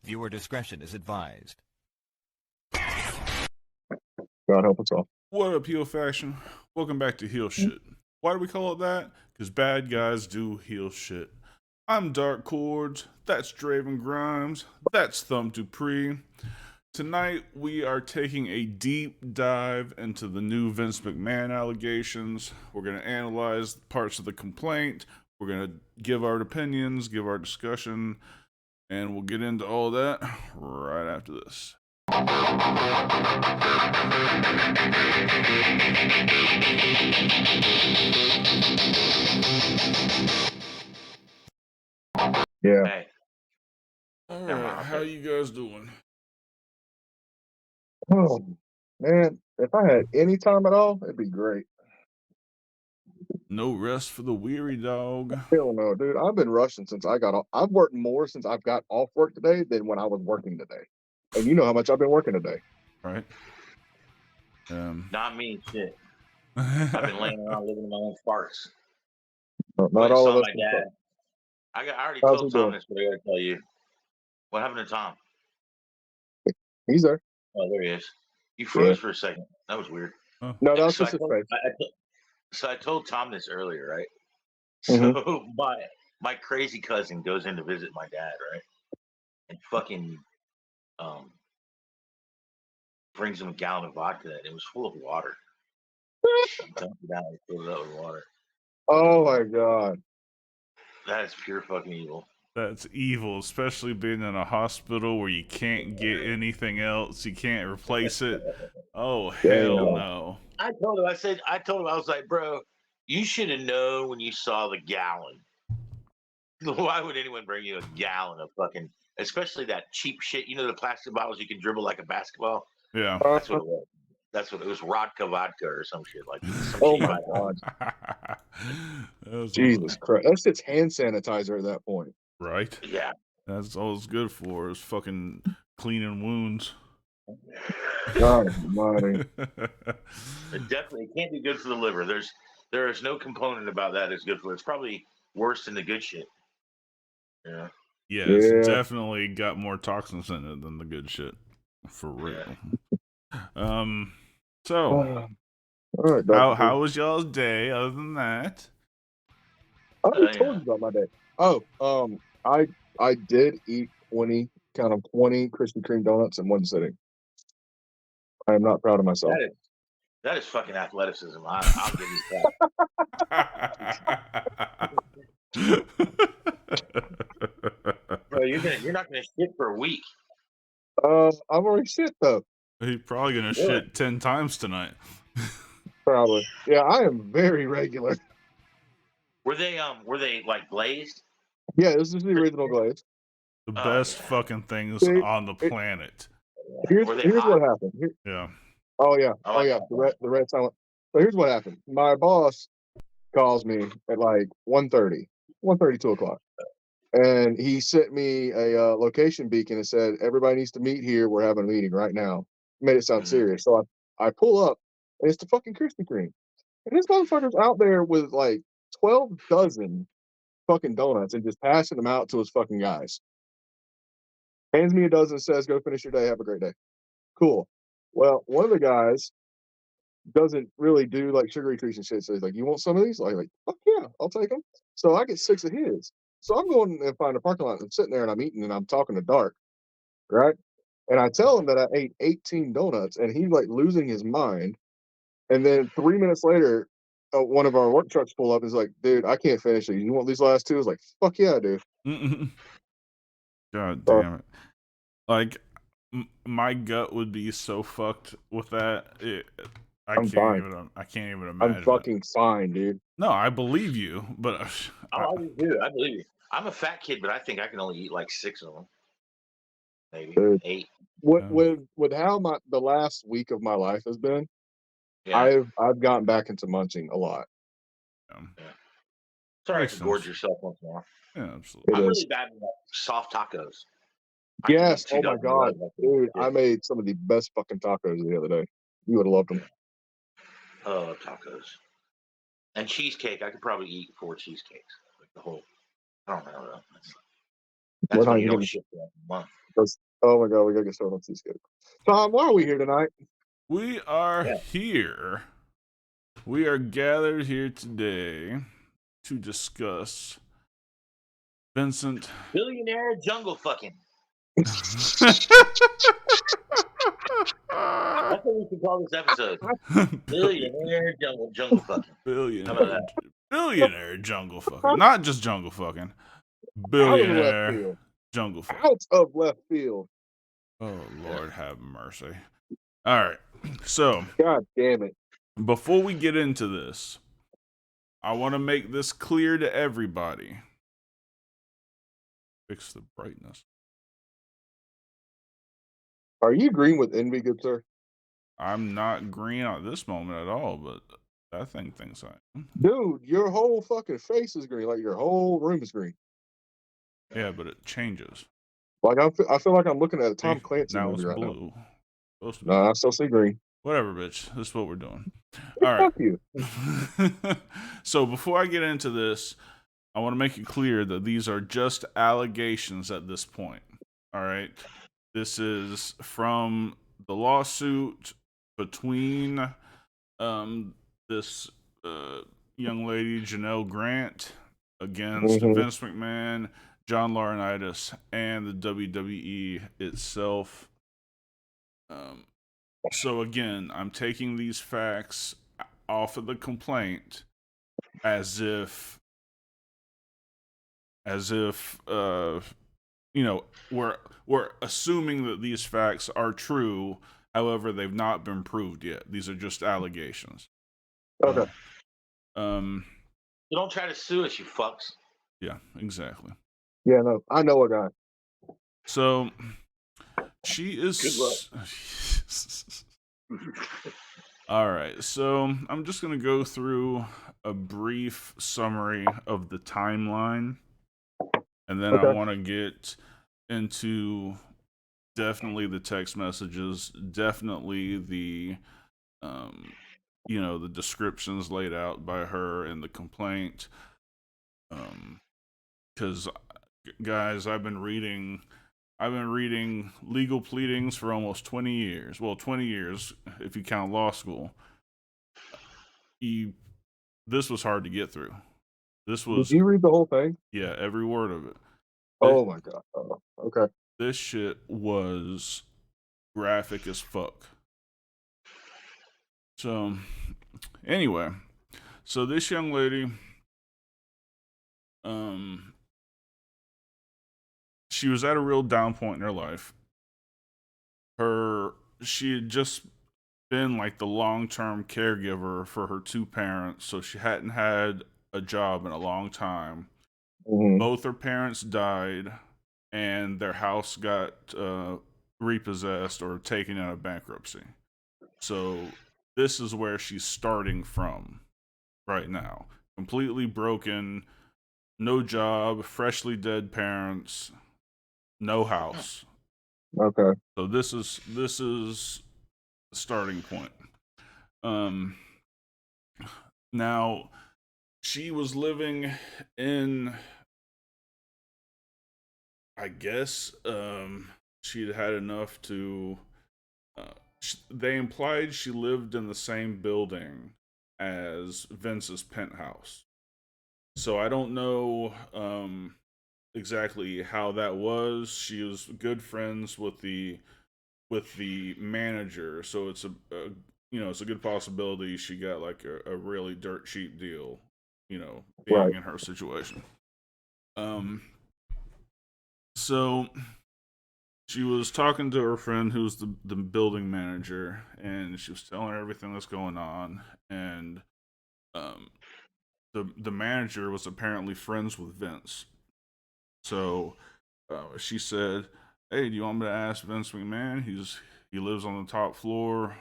Viewer discretion is advised. God help us all. What up, heel faction? Welcome back to Heel Shit. Why do we call it that? Because bad guys do heel shit. I'm Dark Cordz, that's Draven Grimes, that's Thumb Dupree. Tonight we are taking a deep dive into the new Vince McMahon allegations. We're going to analyze parts of the complaint. We're going to give our opinions, give our discussion, and we'll get into all that right after this. Yeah. Hey, All right, how you guys doing? Oh, man, if I had any time at all, it'd be great. No rest for the weary, dog. Hell no, dude. I've been rushing since I got off. I've worked more since I've got off work today than when I was working today. And you know how much I've been working today. Right? not me, shit. I've been laying around living in my own farts. Not all of us. My dad. I already How's told he Tom doing? this, but I gotta tell you. What happened to Tom? He's there. Oh, there he is. You froze for a second. That was weird. Oh. No, that was So just his face. I told Tom this earlier, right? Mhm. So my crazy cousin goes in to visit my dad, right? And fucking brings him a gallon of vodka, and it was full of water. Dumped it out and filled it up with water. Oh my God. That is pure fucking evil. That's evil, especially being in a hospital where you can't get anything else. You can't replace it. Oh, hell no. I told him, I was like, bro, you should have known when you saw the gallon. Why would anyone bring you a gallon of fucking, especially that cheap shit? You know, the plastic bottles you can dribble like a basketball? Yeah. That's what it was. That's what it was. Vodka or some shit like that. Oh my God. Jesus Christ. That's just hand sanitizer at that point. Right? Yeah. That's all it's good for, is fucking cleaning wounds. God almighty. It definitely can't be good for the liver. There is no component about that that's good for it. It's probably worse than the good shit. Yeah. Yeah, it's definitely got more toxins in it than the good shit. For real. Yeah. So all right, how was y'all's day other than that? I already told you about my day. Oh, I did eat 20 Krispy Kreme donuts in one sitting. I am not proud of myself. That is fucking athleticism. I'll give you that. Bro, you're not gonna shit for a week. I've already shit though. He's probably gonna shit 10 times tonight. Probably. Yeah, I am very regular. Were they like glazed? Yeah, this is the original glaze. The best fucking things on the planet. Here's what happened. Yeah. Oh yeah. Oh yeah. The red silent. So here's what happened. My boss calls me at like 1:30, 2 o'clock. And he sent me a location beacon and said, everybody needs to meet here. We're having a meeting right now. Made it sound serious. So I pull up, and it's the fucking Krispy Kreme. And this motherfucker's out there with like 12 dozen fucking donuts and just passing them out to his fucking guys. Hands me a dozen and says, go finish your day. Have a great day. Cool. Well, one of the guys doesn't really do like sugary treats and shit. So he's like, you want some of these? I'm like, fuck yeah, I'll take them. So I get 6 of his. So I'm going and find a parking lot. I'm sitting there and I'm eating and I'm talking to Dark, right? And I tell him that I ate 18 donuts and he's like losing his mind. And then 3 minutes later, one of our work trucks pull up and is like, dude, I can't finish these. You want these last 2? I was like, fuck yeah, I do. God damn it. Like, my gut would be so fucked with that. I can't even imagine. I'm fucking fine, dude. No, I believe you, but I believe you. I'm a fat kid, but I think I can only eat like 6 of them, maybe 8. With how the last week of my life has been, I've gotten back into munching a lot. Yeah. It's all right to gorge yourself once in a while. Yeah, absolutely. I'm really bad at soft tacos. Yes. Oh my God, dude! I made some of the best fucking tacos the other day. You would have loved them. Oh, tacos and cheesecake. I could probably eat 4 cheesecakes, like the whole. I don't know. That's We're when not you even don't getting ship for like a month. oh my god, we gotta get started on Seascape. Tom, why are we here tonight? We are Yeah. here. We are gathered here today to discuss Vincent. Billionaire jungle fucking. That's what we should call this episode. Billionaire jungle fucking. How about that? Billionaire jungle fucking. Not just jungle fucking. Out of left Billionaire field. jungle fucking. Out of left field. Oh, Lord have mercy. All right. So, God damn it. before we get into this, I want to make this clear to everybody. Fix the brightness. Are you green with envy, good sir? I'm not green at this moment at all, but I think things I am. Dude, your whole fucking face is green. Like your whole room is green. Yeah, but it changes. Like I feel like I'm looking at a Tom See, Clancy now movie it's right now. blue. Supposed to be. Nah, I still see green. Whatever, bitch. This is what we're doing. All right. Fuck you. So before I get into this, I want to make it clear that these are just allegations at this point. All right. This is from the lawsuit between this young lady, Janelle Grant, against Vince McMahon, John Laurinaitis, and the WWE itself. So again, I'm taking these facts off of the complaint as if you know, we're assuming that these facts are true. However, they've not been proved yet. These are just allegations. Okay. So don't try to sue us, you fucks. Yeah, exactly. Yeah, no. I know a guy. So she is. Good All right. So I'm just gonna go through a brief summary of the timeline, and then I Okay. want to get into definitely the text messages, definitely the the descriptions laid out by her in the complaint. Because guys, I've been reading legal pleadings for almost 20 years. Well, 20 years if you count law school. This was hard to get through. This was. Did you read the whole thing? Yeah, every word of it. Oh my god. Oh, okay. This shit was graphic as fuck. So, anyway, so this young lady, she was at a real down point in her life. She had just been like the long-term caregiver for her two parents, so she hadn't had a job in a long time. Both her parents died, and their house got repossessed or taken out of bankruptcy. So this is where she's starting from right now. Completely broken, no job, freshly dead parents, no house. Okay. So this is the starting point. Now she was living in, I guess, she'd had enough to. They implied she lived in the same building as Vince's penthouse. So I don't know exactly how that was. She was good friends with the manager, so it's it's a good possibility she got like a really dirt cheap deal, being Right. in her situation. So she was talking to her friend who's the building manager, and she was telling her everything that's going on, and the manager was apparently friends with Vince. So she said, "Hey, do you want me to ask Vince McMahon? He lives on the top floor.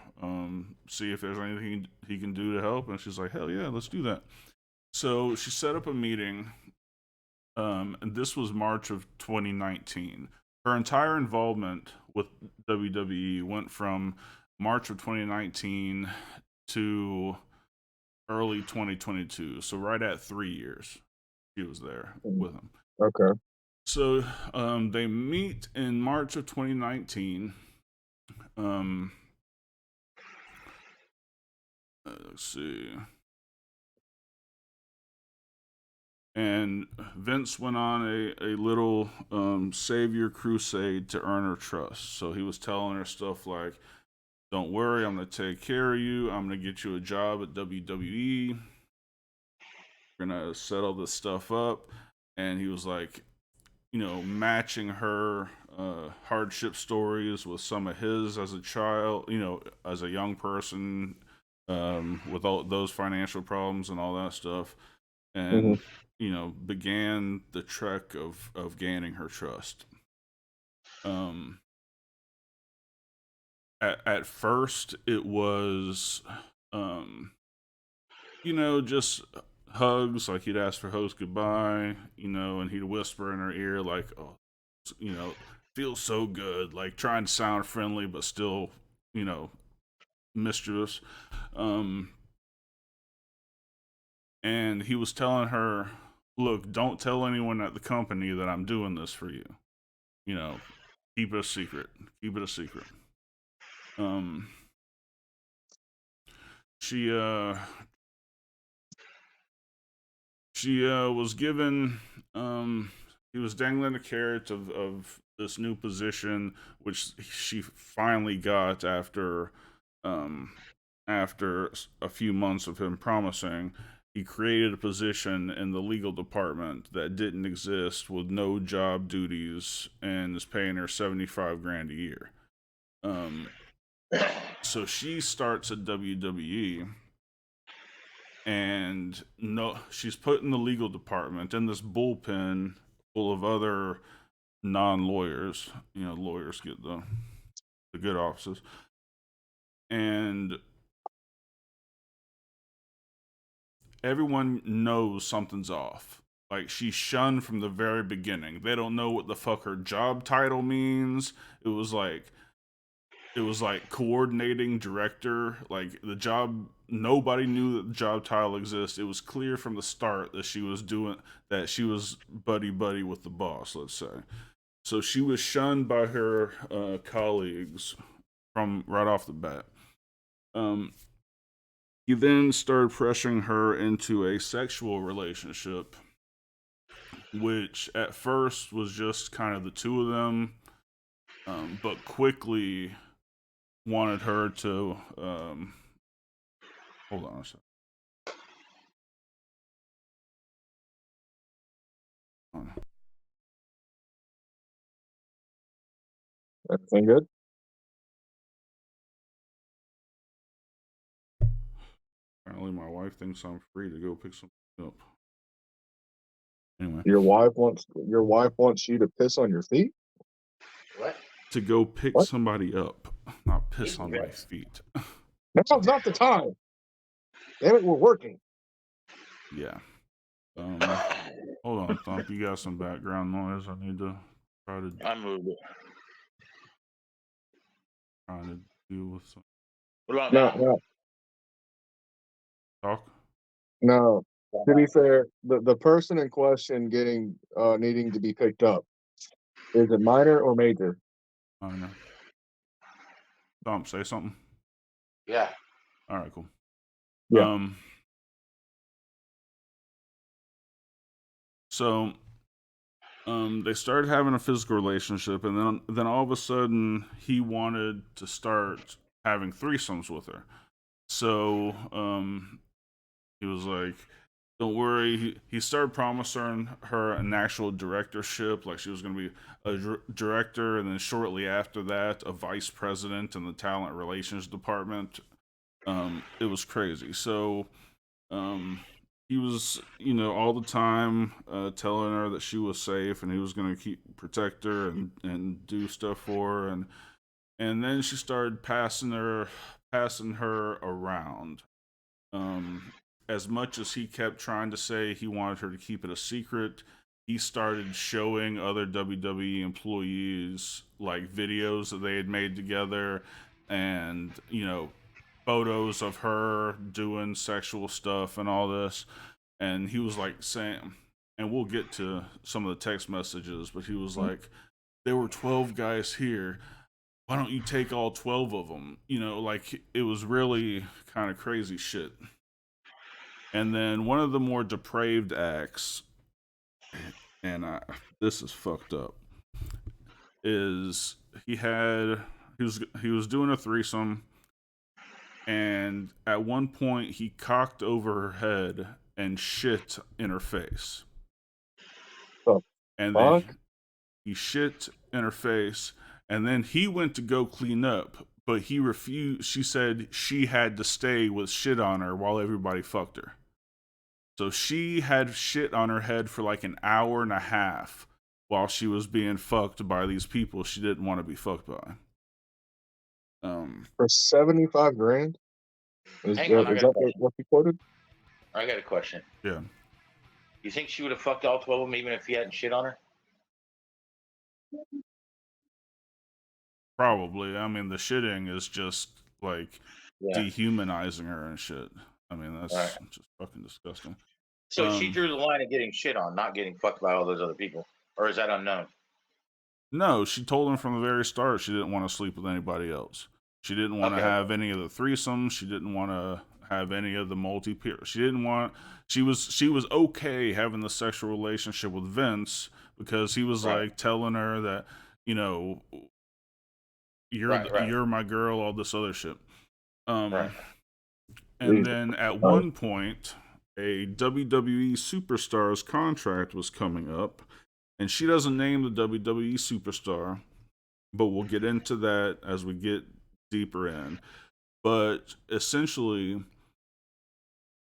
See if there's anything he can do to help." And she's like, "Hell yeah, let's do that." So she set up a meeting. And this was March of 2019. Her entire involvement with WWE went from March of 2019 to early 2022. So right at 3 years, she was there with him. Okay. So they meet in March of 2019. Let's see. And Vince went on a little savior crusade to earn her trust. So he was telling her stuff like, don't worry, I'm going to take care of you. I'm going to get you a job at WWE. We're going to settle this stuff up. And he was like, you know, matching her hardship stories with some of his as a child, you know, as a young person, with all those financial problems and all that stuff. And, you know, began the trek of gaining her trust. At first, it was, you know, just hugs, like he'd ask for Host goodbye, you know, and he'd whisper in her ear, like, oh, you know, feels so good, like trying to sound friendly, but still, you know, mischievous. And he was telling her, look, don't tell anyone at the company that I'm doing this for you. You know, keep it a secret. Keep it a secret. She was given, he was dangling a carrot of this new position, which she finally got after a few months of him promising. He created a position in the legal department that didn't exist, with no job duties, and is paying her $75,000 a year. So she starts at WWE, and no, she's put in the legal department in this bullpen full of other non-lawyers. You know, lawyers get the good offices, and everyone knows something's off. Like, she's shunned from the very beginning. They don't know what the fuck her job title means. It was like coordinating director. Like, the job, nobody knew that the job title exists. It was clear from the start that she was buddy with the boss, let's say. So she was shunned by her colleagues from right off the bat. He then started pressuring her into a sexual relationship, which at first was just kind of the two of them, but quickly wanted her to hold on a second. Everything good? Apparently my wife thinks I'm free to go pick something up. Anyway. Your wife wants you to piss on your feet? What? To go pick What? somebody up, not piss on my feet. Now's not the time. Damn it, we're working. Yeah. Hold on, Thump. You got some background noise. I need to try to. I moved it. Trying to deal with some. No. Talk. No. To be fair, the person in question needing to be picked up, is it minor or major? I don't know. Thump, say something. Yeah. All right, cool. Yeah. So they started having a physical relationship, and then all of a sudden he wanted to start having threesomes with her. So he was like, don't worry. He started promising her an actual directorship, like she was going to be a director, and then shortly after that, a vice president in the talent relations department. It was crazy. So he was, you know, all the time telling her that she was safe, and he was going to protect her and do stuff for her, and then she started passing her around. As much as he kept trying to say he wanted her to keep it a secret, he started showing other WWE employees like videos that they had made together, and, you know, photos of her doing sexual stuff and all this. And he was like saying, and we'll get to some of the text messages, but he was like, there were 12 guys here. Why don't you take all 12 of them? You know, like it was really kind of crazy shit. And then one of the more depraved acts, and this is fucked up, is he was doing a threesome, and at one point he cocked over her head and shit in her face. Oh, and fuck? then he shit in her face, and then he went to go clean up, but he refused. She said she had to stay with shit on her while everybody fucked her. So she had shit on her head for like an hour and a half while she was being fucked by these people she didn't want to be fucked by. For 75 grand? Is Hang on, that what you quoted? I got a question. Yeah. You think she would have fucked all 12 of them even if he hadn't shit on her? Probably. I mean, the shitting is just like Yeah. dehumanizing her and shit. I mean, that's Right. just fucking disgusting. So she drew the line of getting shit on, not getting fucked by all those other people. Or is that unknown? No, she told him from the very start she didn't want to sleep with anybody else. She didn't want to have any of the threesomes. She didn't want to have any of the multi-peer. She didn't want. She was okay having the sexual relationship with Vince because he was like telling her that, you know, you're my girl, all this other shit. And then at one point, a WWE superstar's contract was coming up, and she doesn't name the WWE superstar, but we'll get into that as we get deeper in. But essentially,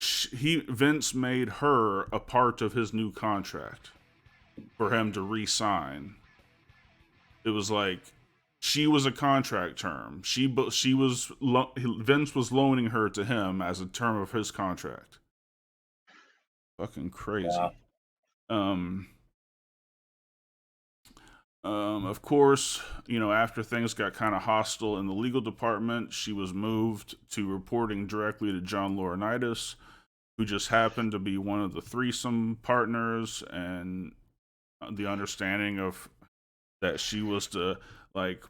Vince made her a part of his new contract for him to re-sign. It was like she was a contract term. Vince was loaning her to him as a term of his contract. Fucking crazy. Yeah. Of course, you know, after things got kind of hostile in the legal department, she was moved to reporting directly to John Laurinaitis, who just happened to be one of the threesome partners, and the understanding of that she was to like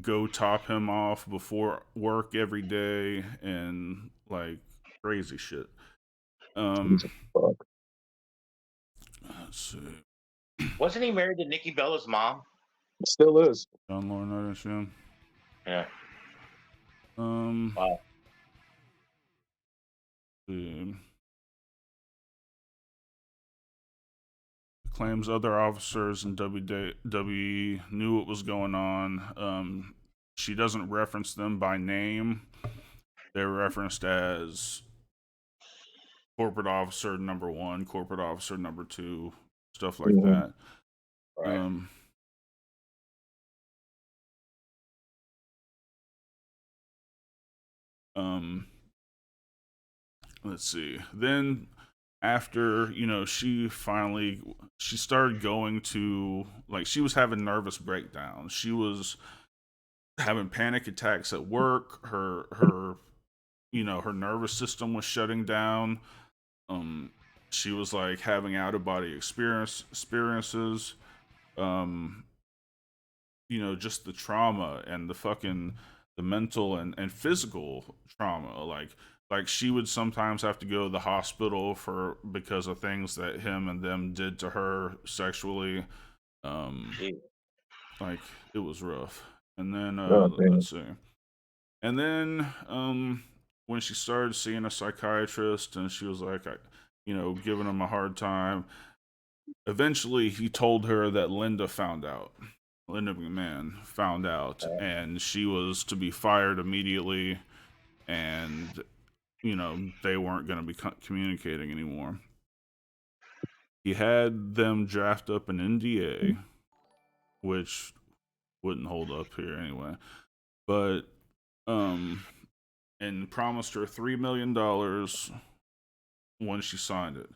go top him off before work every day and like crazy shit. Let's see. Wasn't he married to Nikki Bella's mom? Still is. John Laurinaitis, yeah. Wow. See. Claims other officers in WWE knew what was going on. She doesn't reference them by name. They're referenced as corporate officer number 1, corporate officer number 2, stuff like that. Right. Let's see. Then after, you know, she started going to, like, she was having nervous breakdowns. She was having panic attacks at work. Her you know, her nervous system was shutting down. She was like having out of body experiences. You know, just the trauma and the mental and physical trauma. Like she would sometimes have to go to the hospital because of things that him and them did to her sexually. Like it was rough. And then let's see. And then when she started seeing a psychiatrist, and she was like, you know, giving him a hard time. Eventually, he told her that Linda McMahon found out, and she was to be fired immediately, and, you know, they weren't going to be communicating anymore. He had them draft up an NDA, which wouldn't hold up here anyway, but and promised her $3 million when she signed it.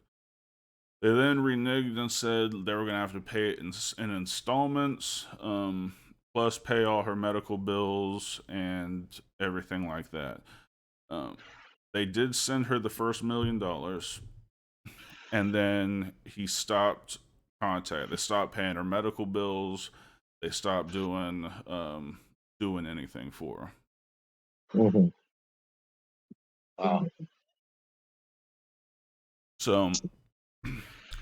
They then reneged and said they were going to have to pay it in installments, plus pay all her medical bills and everything like that. They did send her the first $1 million, and then he stopped contact. They stopped paying her medical bills. They stopped doing anything for her. Mm-hmm. Wow. So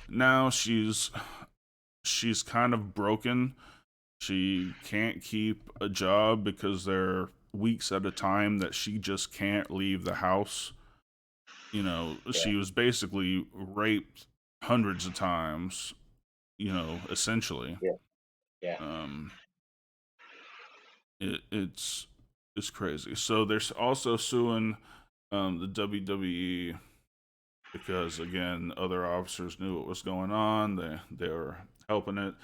now she's kind of broken. She can't keep a job because there are weeks at a time that she just can't leave the house. You know, she was basically raped hundreds of times, you know, essentially. Yeah. It's crazy. So there's also suing the WWE because, again, other officers knew what was going on. They were helping it.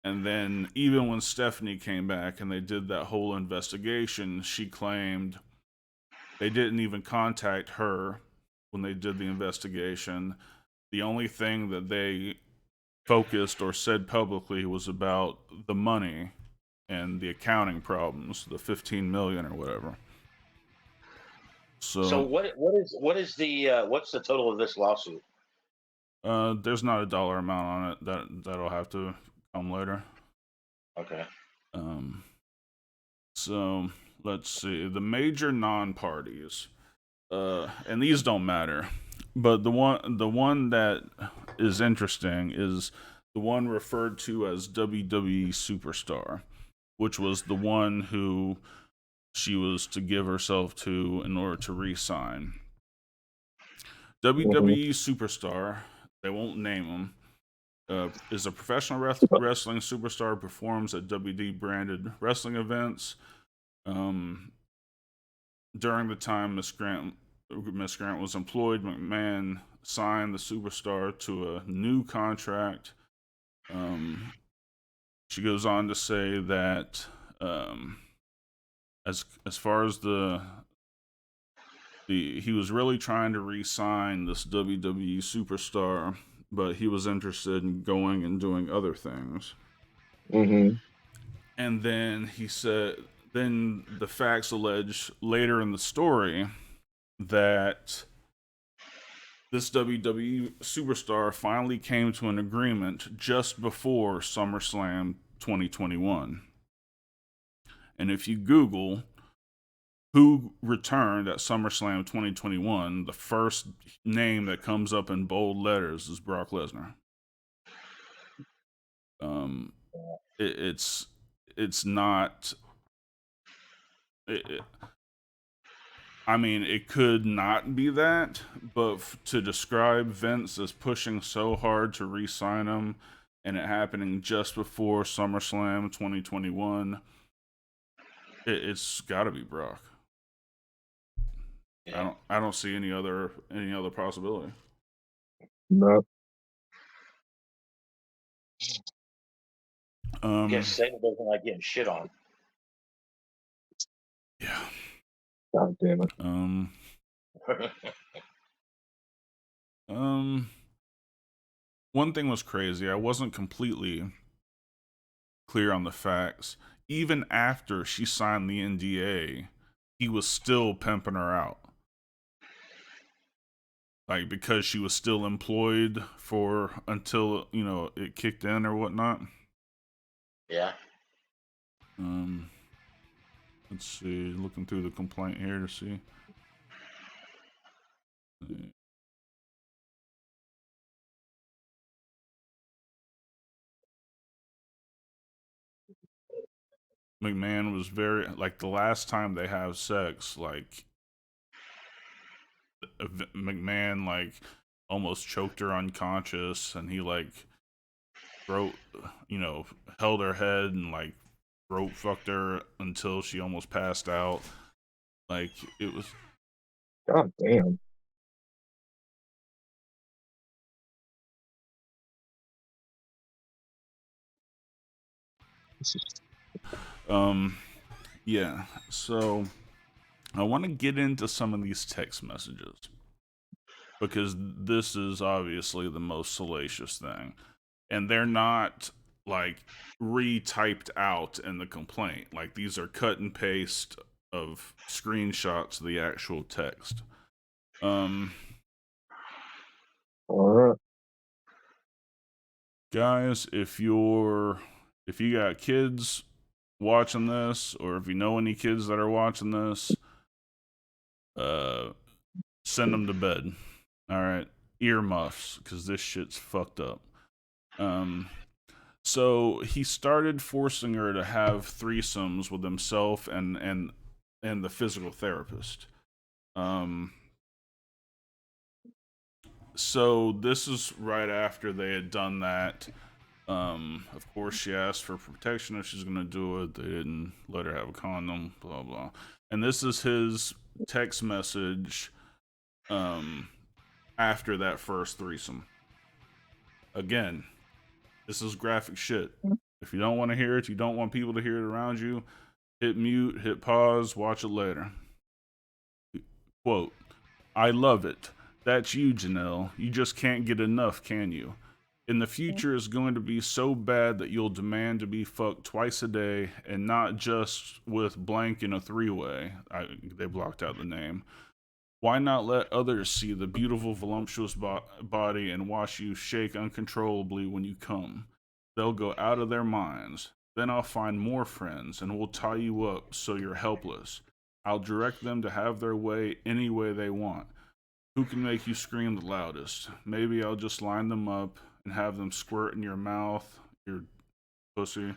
And then even when Stephanie came back and they did that whole investigation, she claimed they didn't even contact her when they did the investigation. The only thing that they focused or said publicly was about the money and the accounting problems, the 15 million or whatever. So what is the what's the total of this lawsuit? There's not a dollar amount on it. That'll have to come later. Okay. So let's see. The major non-parties, and these don't matter, but the one that is interesting is the one referred to as WWE Superstar, which was the one who she was to give herself to in order to re-sign. WWE Superstar, they won't name him, is a professional wrestling superstar, performs at WD branded wrestling events. During the time Miss Grant was employed, McMahon signed the superstar to a new contract. She goes on to say that as far as he was really trying to re-sign this WWE superstar, but he was interested in going and doing other things. Mm-hmm. And then he said, then the facts allege later in the story that this WWE superstar finally came to an agreement just before SummerSlam 2021. And if you Google who returned at SummerSlam 2021, the first name that comes up in bold letters is Brock Lesnar. It's not. I mean, it could not be that, but to describe Vince as pushing so hard to re-sign him, and it happening just before SummerSlam 2021, it's got to be Brock. Yeah. I don't see any other possibility. No. I guess Satan doesn't like getting shit on. Yeah. God damn it. One thing was crazy. I wasn't completely clear on the facts. Even after she signed the NDA, he was still pimping her out. Like, because she was still employed for until, you know, it kicked in or whatnot. Yeah. Let's see. Looking through the complaint here to see. McMahon was very, like, the last time they have sex, like, McMahon, like, almost choked her unconscious, and he, like, held her head and, like, rope fucked her until she almost passed out. Like, it was. God damn. Yeah. So I want to get into some of these text messages because this is obviously the most salacious thing, and they're not like retyped out in the complaint. Like, these are cut and paste of screenshots of the actual text. All right. Guys, if you got kids watching this, or if you know any kids that are watching this, send them to bed. All right, earmuffs, because this shit's fucked up. So he started forcing her to have threesomes with himself and the physical therapist. So this is right after they had done that. Of course, she asked for protection if she's gonna do it. They didn't let her have a condom. Blah blah. And this is his text message. After that first threesome. Again, this is graphic shit. If you don't want to hear it, you don't want people to hear it around you, hit mute, hit pause, watch it later. Quote, I love it. That's you, Janelle. You just can't get enough, can you? In the future, it's going to be so bad that you'll demand to be fucked twice a day, and not just with blank in a three-way. They blocked out the name. Why not let others see the beautiful, voluptuous body and watch you shake uncontrollably when you come? They'll go out of their minds. Then I'll find more friends, and we'll tie you up so you're helpless. I'll direct them to have their way any way they want. Who can make you scream the loudest? Maybe I'll just line them up and have them squirt in your mouth, your pussy,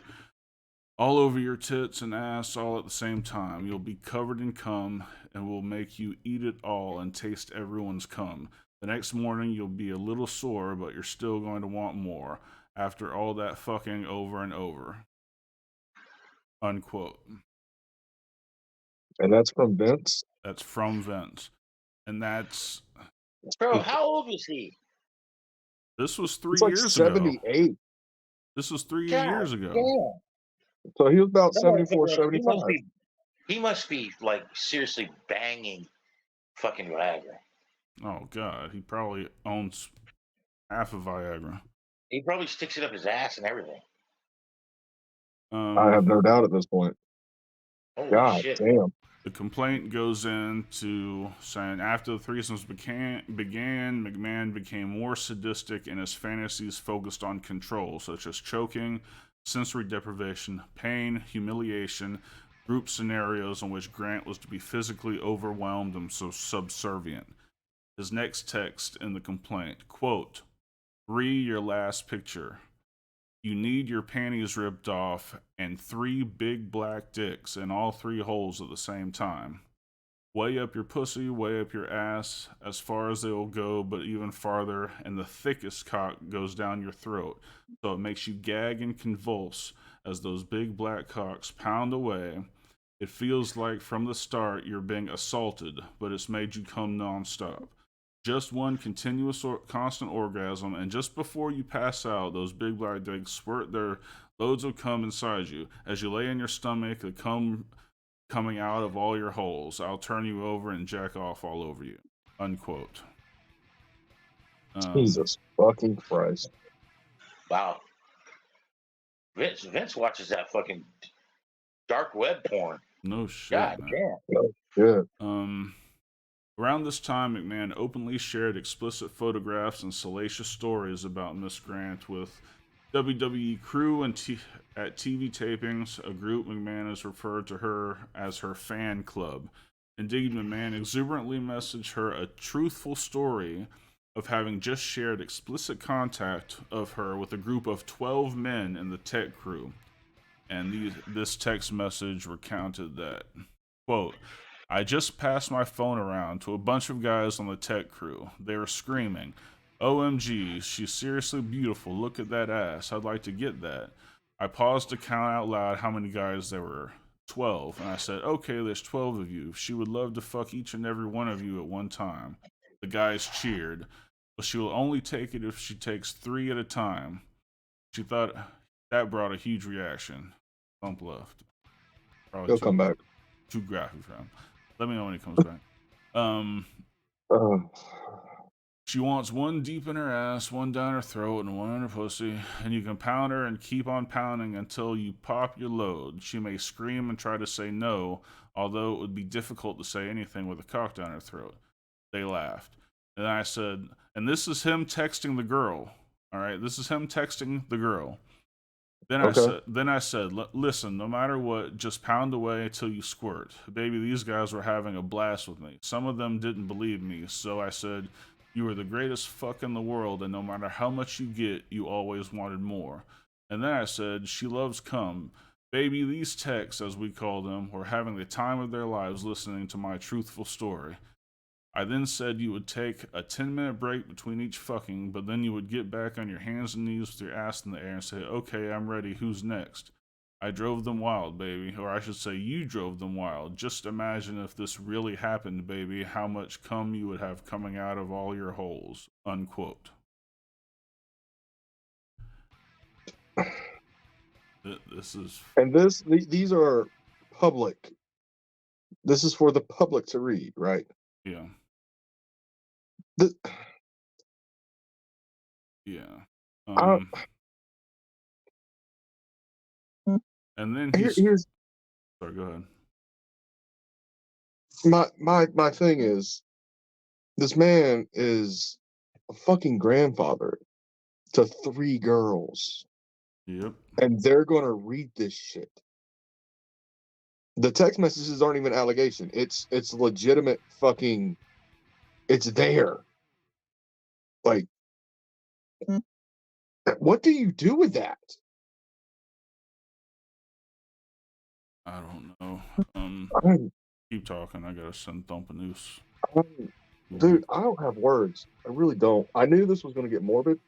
all over your tits and ass all at the same time. You'll be covered in cum, and we'll make you eat it all and taste everyone's cum. The next morning you'll be a little sore, but you're still going to want more after all that fucking over and over. Unquote. And that's from Vince? That's from Vince. And that's... Bro, how old was he? This was 3 It's like years ago. 78. This was 3 God years ago. damn. So he was about That 74, motherfucker, 75. He must be like seriously banging fucking Viagra. Oh, God. He probably owns half of Viagra. He probably sticks it up his ass and everything. I have no doubt at this point. Holy God shit. damn. The complaint goes into saying after the threesomes began, McMahon became more sadistic and his fantasies focused on control, such as choking, sensory deprivation, pain, humiliation, group scenarios in which Grant was to be physically overwhelmed and so subservient. His next text in the complaint, quote, "Read your last picture. You need your panties ripped off and 3 big black dicks in all 3 holes at the same time. Way up your pussy, way up your ass, as far as they will go, but even farther, and the thickest cock goes down your throat, so it makes you gag and convulse as those big black cocks pound away. It feels like from the start you're being assaulted, but it's made you come nonstop. Just one continuous constant orgasm, and just before you pass out, those big black dicks squirt their loads of cum inside you. As you lay in your stomach, the cum coming out of all your holes. I'll turn you over and jack off all over you." Unquote. Jesus fucking Christ. Wow. Vince watches that fucking dark web porn. No shit, God man. damn. Good. Around this time, McMahon openly shared explicit photographs and salacious stories about Miss Grant with WWE crew and at TV tapings, a group McMahon has referred to her as her fan club. Indeed, McMahon exuberantly messaged her a truthful story of having just shared explicit contact of her with a group of 12 men in the tech crew. And this text message recounted that, quote, "I just passed my phone around to a bunch of guys on the tech crew. They were screaming, 'OMG, she's seriously beautiful. Look at that ass. I'd like to get that.' I paused to count out loud how many guys there were. 12. And I said, 'Okay, there's 12 of you. She would love to fuck each and every one of you at one time.' The guys cheered. But she will only take it if she takes 3 at a time. She thought that brought a huge reaction." Bump left. Probably He'll come back. too graphic for him. Let me know when he comes back. She wants one deep in her ass, one down her throat, and one in her pussy, and you can pound her and keep on pounding until you pop your load. She may scream and try to say no, although it would be difficult to say anything with a cock down her throat. They laughed. And I said, and this is him texting the girl. All right, this is him texting the girl. Then I said, listen, no matter what, just pound away till you squirt. Baby, these guys were having a blast with me. Some of them didn't believe me, so I said, you are the greatest fuck in the world, and no matter how much you get, you always wanted more. And then I said, she loves cum. Baby, these techs, as we call them, were having the time of their lives listening to my truthful story. I then said you would take a 10-minute break between each fucking, but then you would get back on your hands and knees with your ass in the air and say, okay, I'm ready, who's next? I drove them wild, baby. Or I should say, you drove them wild. Just imagine if this really happened, baby, how much cum you would have coming out of all your holes. Unquote. This is... And these are public. This is for the public to read, right? Yeah. Yeah. And then here's sorry, go ahead. My thing is, this man is a fucking grandfather to 3 girls. Yep. And they're gonna read this shit. The text messages aren't even allegation. It's legitimate fucking. It's there. Like, what do you do with that? I don't know. Keep talking. I gotta send Thump a noose. Dude, I don't have words. I really don't. I knew this was going to get morbid.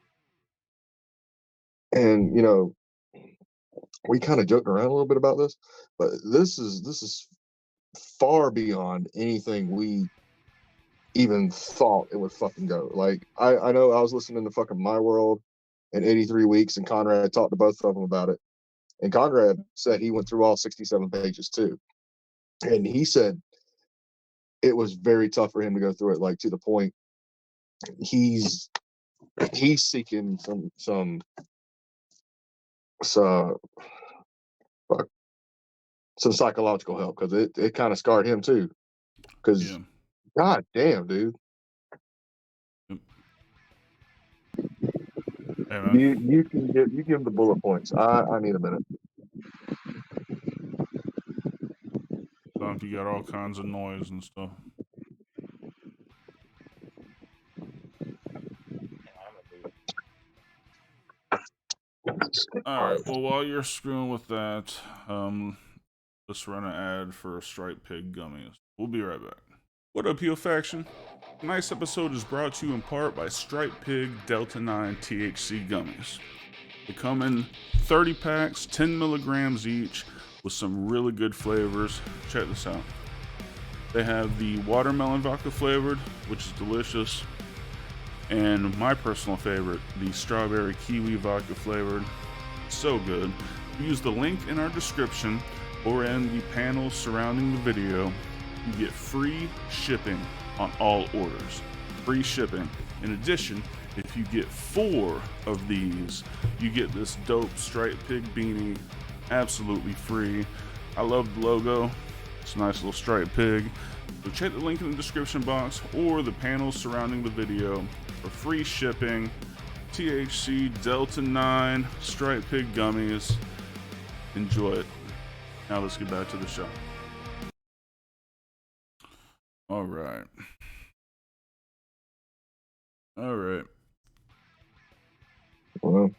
And, you know, we kind of joked around a little bit about this, but this is far beyond anything we even thought it would fucking go. Like, I know I was listening to fucking My World in 83 Weeks, and Conrad talked to both of them about it. And Conrad said he went through all 67 pages too. And he said it was very tough for him to go through it, like, to the point he's seeking some psychological help, because it kind of scarred him too. Because god damn, dude. Hey, you give him the bullet points. I need a minute. Thump, you got all kinds of noise and stuff. Alright, well, while you're screwing with that, let's run an ad for Striped Pig Gummies. We'll be right back. What up, Heel Faction? Tonight's episode is brought to you in part by Striped Pig Delta 9 THC Gummies. They come in 30 packs, 10 milligrams each, with some really good flavors. Check this out. They have the watermelon vodka flavored, which is delicious. And my personal favorite, the strawberry kiwi vodka flavored. So good. Use the link in our description or in the panels surrounding the video. You get free shipping on all orders. Free shipping. In addition, if you get 4 of these, you get this dope Striped Pig beanie absolutely free. I love the logo. It's a nice little striped pig. So check the link in the description box or the panels surrounding the video for free shipping. THC Delta 9 Striped Pig Gummies. Enjoy it. Now let's get back to the show. All right. Well,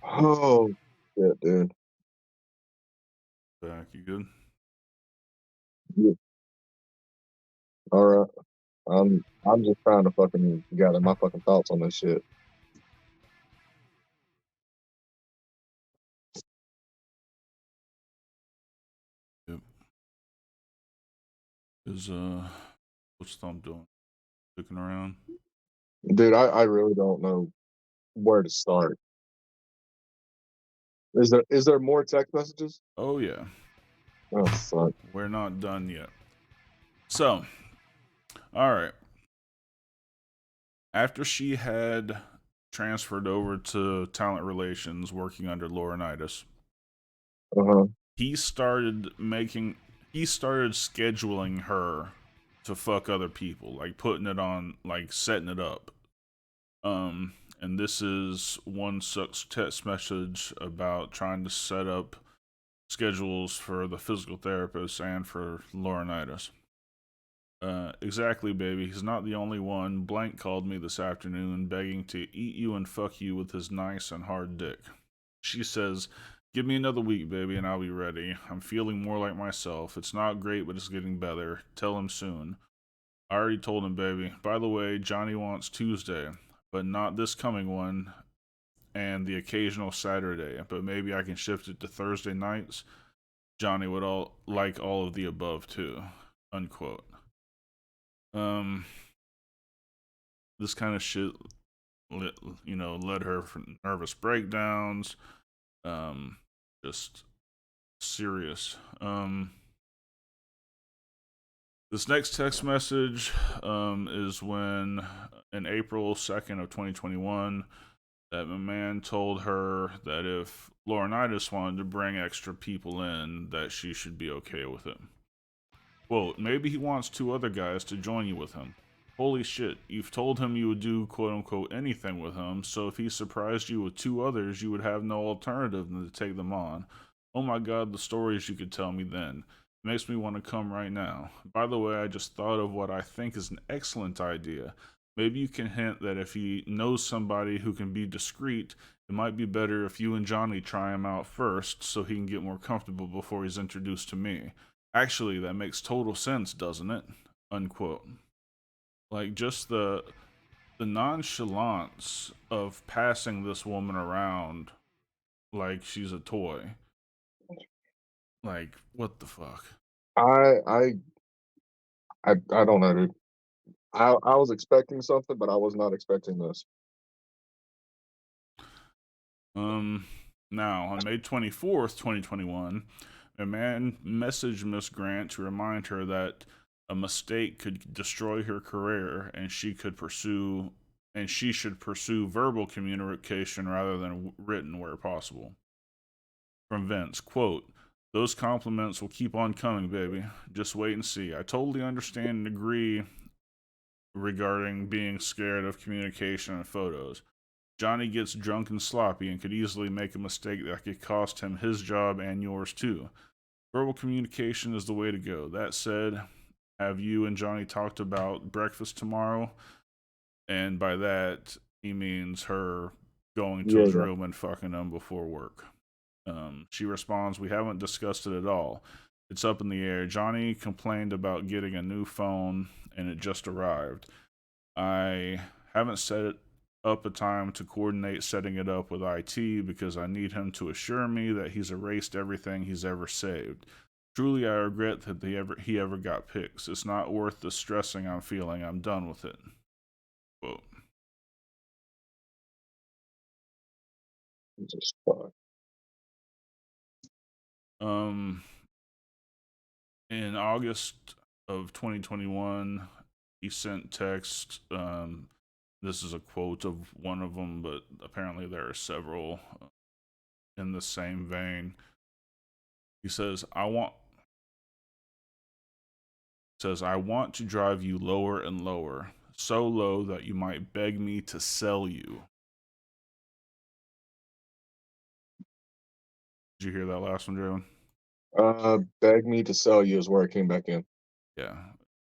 oh shit, dude. Back, you good? Yeah. All right. I'm just trying to fucking gather my fucking thoughts on this shit. Yep. What's Thump doing? Looking around? Dude, I really don't know where to start. Is there more text messages? Oh yeah. Oh fuck. We're not done yet. So, all right. After she had transferred over to talent relations working under Laurinaitis, he started scheduling her to fuck other people, like putting it on, like setting it up. And this is one such text message about trying to set up schedules for the physical therapist and for Laurinaitis. Exactly, baby. He's not the only one. Blank called me this afternoon begging to eat you and fuck you with his nice and hard dick. She says, give me another week, baby, and I'll be ready. I'm feeling more like myself. It's not great, but it's getting better. Tell him soon. I already told him, baby. By the way, Johnny wants Tuesday, but not this coming one and the occasional Saturday, but maybe I can shift it to Thursday nights. Johnny would like all of the above too. Unquote. This kind of shit, led her for nervous breakdowns. Just serious. This next text message is when, in April 2nd of 2021, that McMahon told her that if Laurinaitis wanted to bring extra people in, that she should be okay with it. Quote, maybe he wants 2 other guys to join you with him. Holy shit, you've told him you would do quote-unquote anything with him, so if he surprised you with 2 others, you would have no alternative than to take them on. Oh my god, the stories you could tell me then. It makes me want to come right now. By the way, I just thought of what I think is an excellent idea. Maybe you can hint that if he knows somebody who can be discreet, it might be better if you and Johnny try him out first so he can get more comfortable before he's introduced to me. Actually, that makes total sense, doesn't it? Unquote. Like, just the nonchalance of passing this woman around like she's a toy. Like, what the fuck? I don't know, dude. I was expecting something, but I was not expecting this. Now, on May 24th, 2021, a man messaged Miss Grant to remind her that a mistake could destroy her career and she should pursue verbal communication rather than written where possible. From Vince, quote, those compliments will keep on coming, baby. Just wait and see. I totally understand and agree regarding being scared of communication and photos. Johnny gets drunk and sloppy and could easily make a mistake that could cost him his job and yours too. Verbal communication is the way to go. That said, have you and Johnny talked about breakfast tomorrow? And by that, he means her going to his room and fucking him before work. She responds, we haven't discussed it at all. It's up in the air. Johnny complained about getting a new phone and it just arrived. I haven't set up a time to coordinate setting it up with IT because I need him to assure me that he's erased everything he's ever saved. Truly, I regret that he ever got pics. It's not worth the stressing I'm feeling. I'm done with it. Quote. Jesus fuck. In August of 2021, he sent text. This is a quote of one of them, but apparently there are several in the same vein. He says, I want to drive you lower and lower, so low that you might beg me to sell you. Did you hear that last one, Joe? Beg me to sell you is where it came back in. Yeah.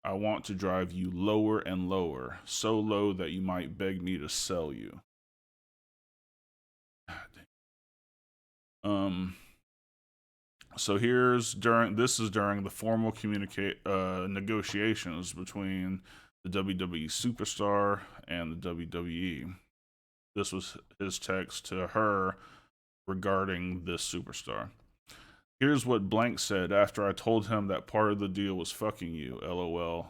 I want to drive you lower and lower, so low that you might beg me to sell you. So this is during the formal negotiations between the WWE superstar and the WWE. This was his text to her regarding this superstar. Here's what Blank said after I told him that part of the deal was fucking you, LOL.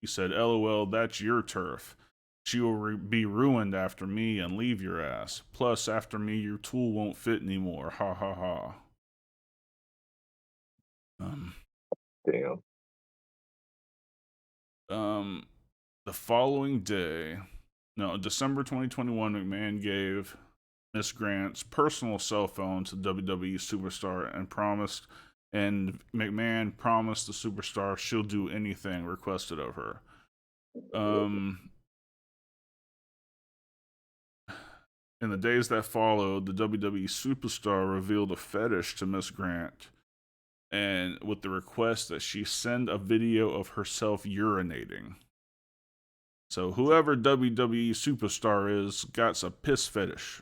He said, LOL, that's your turf. She will be ruined after me and leave your ass. Plus, after me, your tool won't fit anymore. Ha ha ha. Damn. The following day, December 2021, McMahon gave Miss Grant's personal cell phone to WWE superstar and promised and McMahon promised the superstar she'll do anything requested of her. In the days that followed, the WWE superstar revealed a fetish to Miss Grant, and with the request that she send a video of herself urinating. So whoever WWE superstar is got a piss fetish.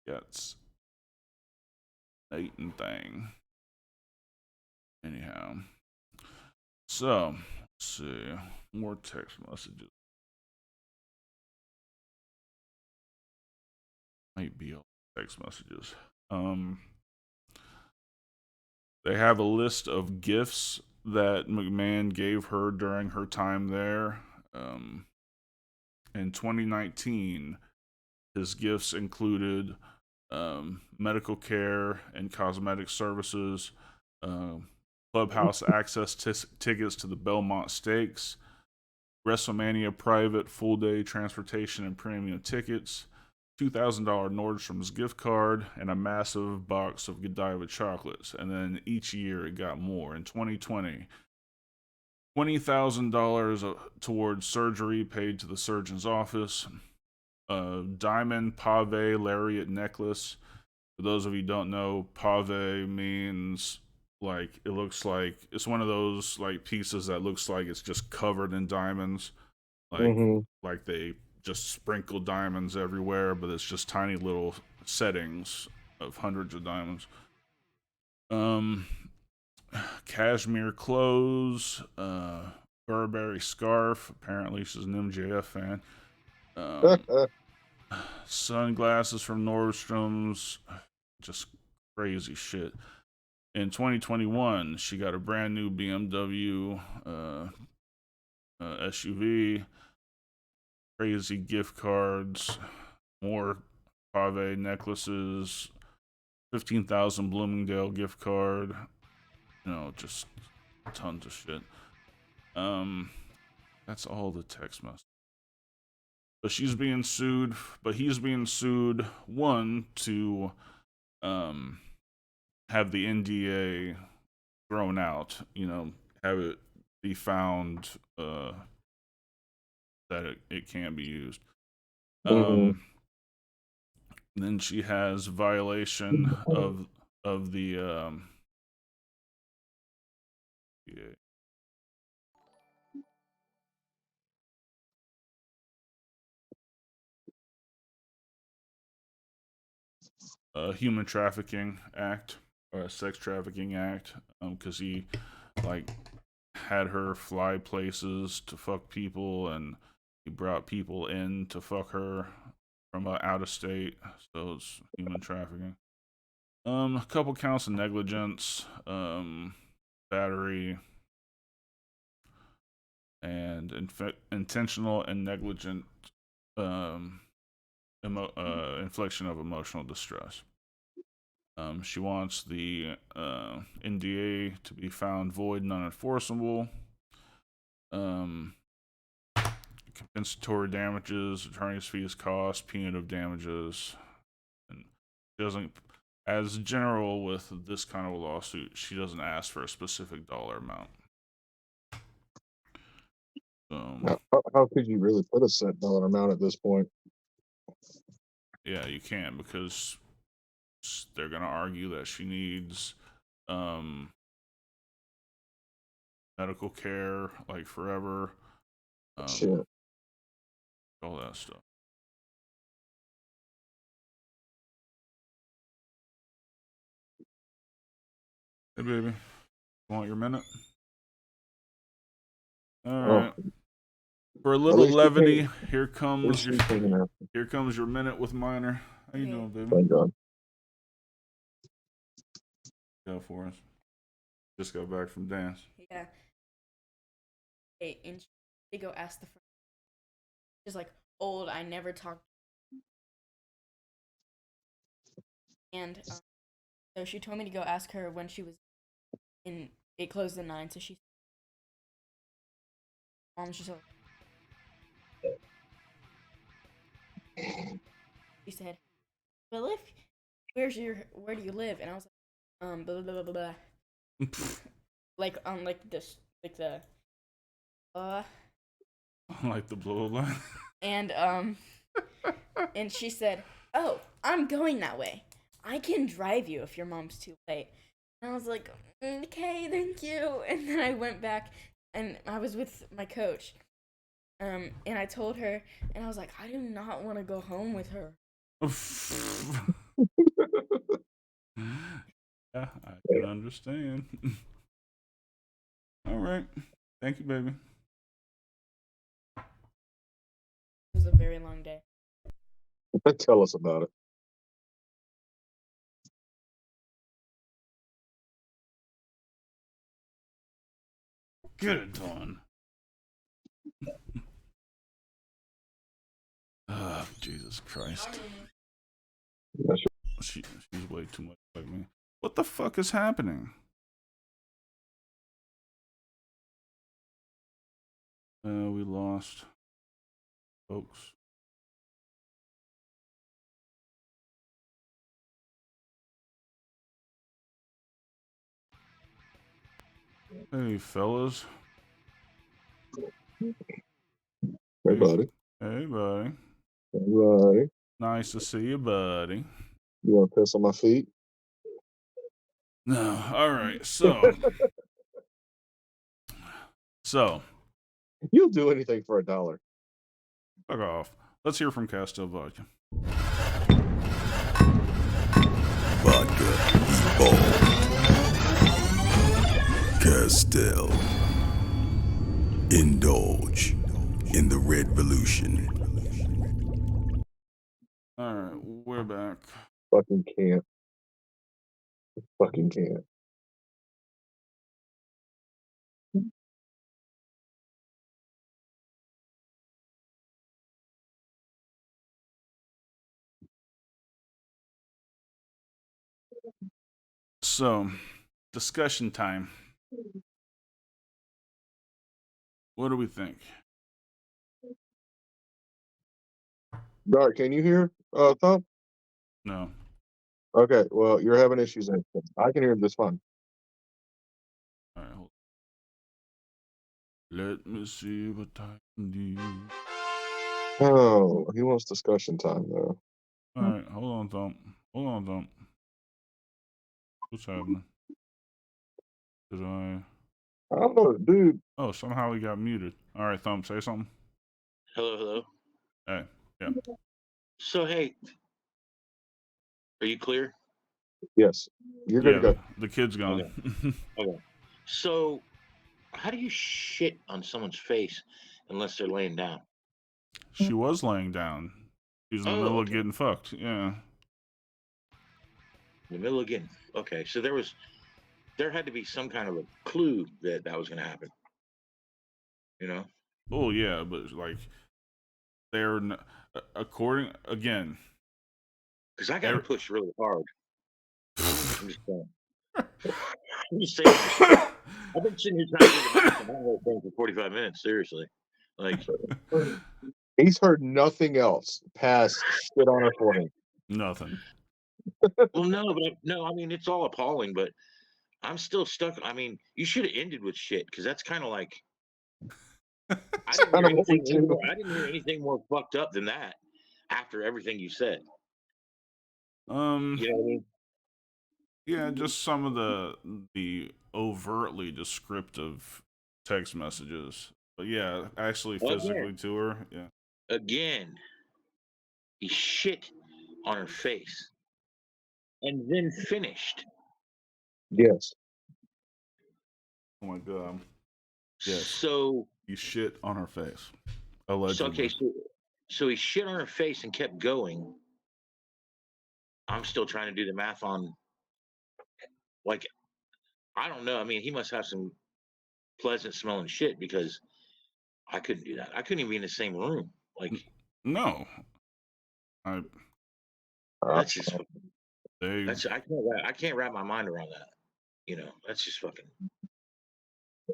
That's Nathan thing. Anyhow. So, let's see. More text messages. Might be all text messages. They have a list of gifts that McMahon gave her during her time there. In 2019, his gifts included medical care and cosmetic services, clubhouse access tickets to the Belmont Stakes, WrestleMania private full-day transportation and premium tickets, $2,000 Nordstrom's gift card, and a massive box of Godiva chocolates. And then each year it got more. In 2020, $20,000 towards surgery paid to the surgeon's office, a diamond pave lariat necklace. For those of you who don't know, pave means like it looks like it's one of those like pieces that looks like it's just covered in diamonds, like they just sprinkle diamonds everywhere, but it's just tiny little settings of hundreds of diamonds. Cashmere clothes, Burberry scarf. Apparently, she's an MJF fan. Sunglasses from Nordstrom's. Just crazy shit. In 2021, she got a brand new BMW SUV. Crazy gift cards, more pave necklaces, 15,000 Bloomingdale gift card. Just tons of shit. That's all the text messages. But he's being sued. One, to have the NDA thrown out. Have it be found that it can be used. Then she has violation of the Human Trafficking Act, or a Sex Trafficking Act, because he had her fly places to fuck people, and he brought people in to fuck her from out of state. So it's human trafficking. A couple counts of negligence, battery, and intentional and negligent infliction of emotional distress. She wants the NDA to be found void and unenforceable. Compensatory damages, attorney's fees, costs, punitive damages. And she doesn't, as general with this kind of a lawsuit, she doesn't ask for a specific dollar amount. How could you really put a set dollar amount at this point? Yeah, you can't, because they're gonna argue that she needs medical care like forever, Shit. all that stuff. Hey baby, you want your minute? All right. For a little levity, here comes your minute with Minor. How you doing, baby? Thank God. Go for us. Just got back from dance. Yeah. Hey, and she go ask the friend. She's like, old, I never talked. And so she told me to go ask her when she was in. It closed at 9, so she. Mom's just like. She said, well, where do you live? And I was like, blah blah blah blah blah. Like on like this like the Like the blow line. and and she said, "Oh, I'm going that way. I can drive you if your mom's too late." And I was like, "Okay, thank you." And then I went back and I was with my coach. And I told her, and I was like, "I do not want to go home with her." Yeah, I can understand. All right. Thank you, baby. It was a very long day. Tell us about it. Get it done. Oh, Jesus Christ. She's way too much like me. What the fuck is happening? We lost, folks. Hey, fellas. Hey, buddy. Hey, buddy. Hey, buddy. Nice to see you, buddy. You want to piss on my feet? No. All right. So. You'll do anything for $1. Fuck off. Let's hear from Castel Vodka. Vodka, ball. Castel. Indulge in the red revolution. All right, we're back. Fucking can't. Fucking can't. So, discussion time. What do we think? Dart, can you hear Thump? No. Okay, well, you're having issues. I can hear him just fine. All right, hold on. Let me see what I can do. Oh, he wants discussion time, though. All right, hold on, Thump. Hold on, Thump. What's happening? Did I don't know, dude. Oh, somehow he got muted. All right, Thump, say something. Hello. Hey, yeah. So, hey, are you clear? Yes, you're good to go. The kid's gone. Okay. So, how do you shit on someone's face unless they're laying down? She was laying down. She was in the middle of getting fucked. Yeah. In the middle of getting. Okay, so there had to be some kind of a clue that was going to happen. You know? Oh yeah, but like they're according again. Because I got to push really hard. I'm just saying. I'm just saying. I've been sitting here trying to do the math for 45 minutes. Seriously, like he's heard nothing else past shit on her forehead. Nothing. Well, no, I mean it's all appalling, but I'm still stuck. I mean, you should have ended with shit because that's kind of like I didn't hear anything more fucked up than that after everything you said. You know what I mean? Yeah, just some of the overtly descriptive text messages. But yeah, actually physically to her, yeah. Again, he shit on her face and then finished. Yes. Oh my god. Yes. So he shit on her face. Allegedly. So he shit on her face and kept going. I'm still trying to do the math on, like, I don't know. I mean, he must have some pleasant smelling shit because I couldn't do that. I couldn't even be in the same room. Like, no. That's just. I can't wrap my mind around that. You know, that's just fucking.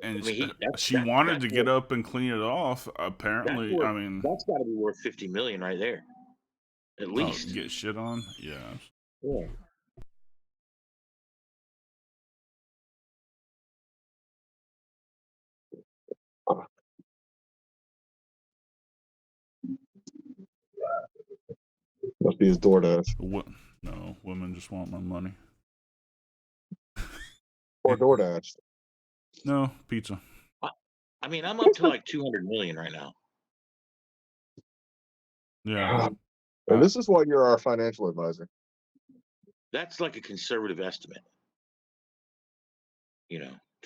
And I mean, she wanted to get up and clean it off. Apparently, I mean, that's got to be worth $50 million right there, at least. Get shit on, yeah. Yeah, Must be his DoorDash No, women just want my money. or DoorDash. No, pizza. I mean, I'm up to like 200 million right now. Yeah. And this is why you're our financial advisor. That's like a conservative estimate.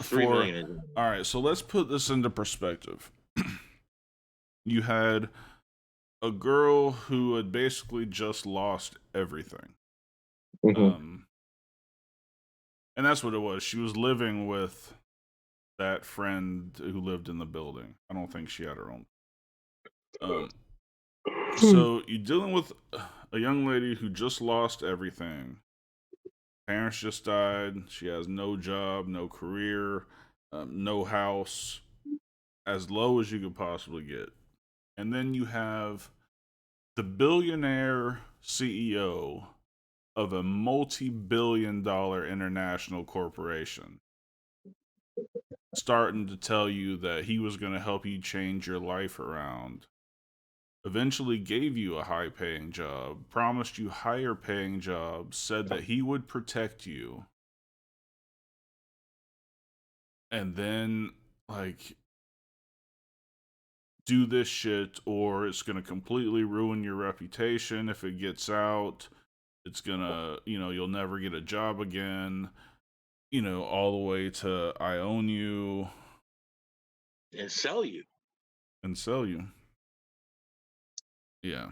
3 million is. All right, so let's put this into perspective. You had a girl who had basically just lost everything. Mm-hmm. And that's what it was. She was living with that friend who lived in the building. I don't think she had her own. So you're dealing with a young lady who just lost everything. Parents just died. She has no job, no career, no house, as low as you could possibly get. And then you have the billionaire CEO of a multi-billion-dollar international corporation starting to tell you that he was going to help you change your life around. Eventually gave you a high-paying job, promised you higher-paying jobs, said that he would protect you. And then, like, do this shit or it's going to completely ruin your reputation if it gets out. It's going to, you'll never get a job again, all the way to I own you. And sell you. Yeah.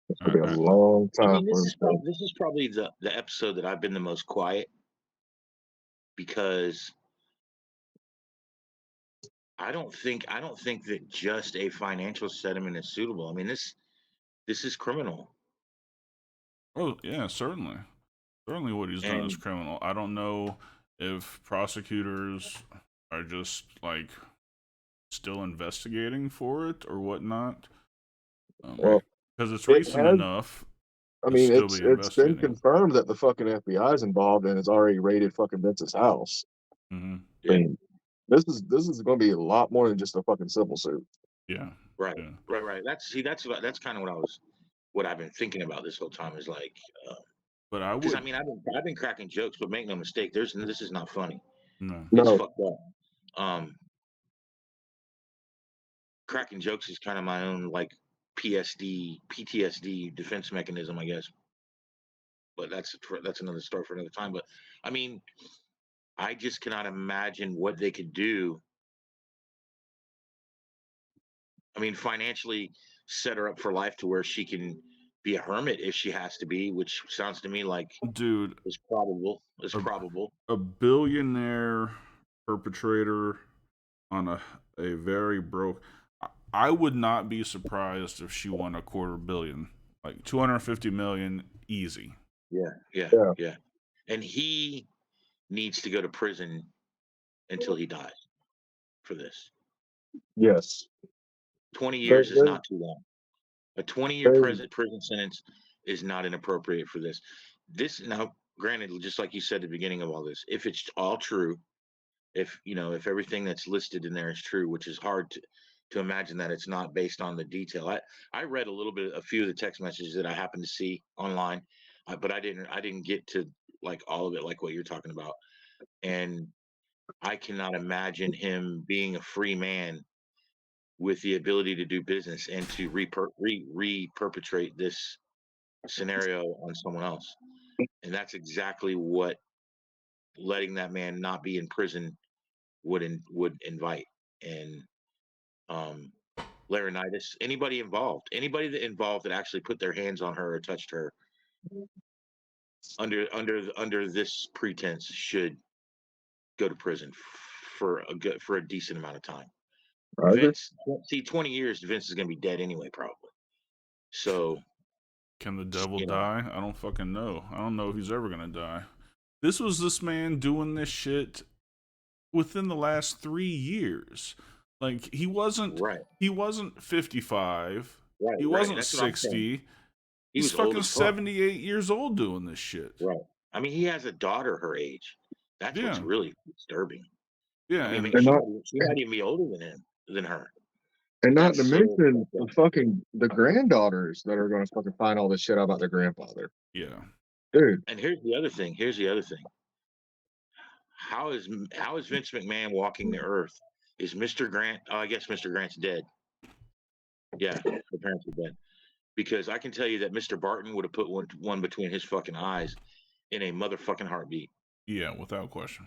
It's going to be a long time. I mean, this is probably the episode that I've been the most quiet because I don't think that just a financial settlement is suitable. I mean, this is criminal. Oh, yeah, certainly. Certainly what he's done is criminal. I don't know if prosecutors are just, like, still investigating for it or whatnot. Well, because it's recent enough. I mean, it's been confirmed that the fucking FBI is involved and has already raided fucking Vince's house. Mm-hmm. I mean, this is going to be a lot more than just a fucking civil suit. Yeah. Right. Yeah. Right. That's kind of what I've been thinking about this whole time is like. But I would. Because I mean, I've been cracking jokes, but make no mistake, this is not funny. No. It's fucked up. Cracking jokes is kind of my own like PTSD defense mechanism, I guess. But that's another story for another time. But I mean, I just cannot imagine what they could do. I mean, financially set her up for life to where she can be a hermit if she has to be, which sounds to me like, dude, is probable. A billionaire perpetrator on a very broke. I would not be surprised if she won $250 million, like 250 million, easy. Yeah. And he needs to go to prison until he dies for this. Yes. 20 years is not too long. A 20-year prison sentence is not inappropriate for this. Now, granted, just like you said at the beginning of all this, if it's all true, if everything that's listed in there is true, which is hard to imagine that it's not based on the detail. I read a few of the text messages that I happened to see online, but I didn't get to like all of it, like what you're talking about. And I cannot imagine him being a free man with the ability to do business and to re-perpetrate this scenario on someone else. And that's exactly what letting that man not be in prison would invite. And Laurinaitis, anybody that actually put their hands on her or touched her under this pretense should go to prison for a decent amount of time. Vince, 20 years, Vince is going to be dead anyway, probably. So, can the devil die? I don't fucking know. I don't know if he's ever going to die. This man doing this shit within the last 3 years. Like, he wasn't 55. Right, he wasn't 60. He's fucking 78 years old doing this shit. Right. I mean, he has a daughter her age. That's what's really disturbing. Yeah, I mean, she might even be older than her. And not That's to so mention fucked up. the granddaughters that are going to fucking find all this shit out about their grandfather. Yeah. Dude, And here's the other thing. How is Vince McMahon walking the earth? Is Mr. Grant? Oh, I guess Mr. Grant's dead. Yeah, the parents are dead. Because I can tell you that Mr. Barton would have put one between his fucking eyes in a motherfucking heartbeat. Yeah, without question.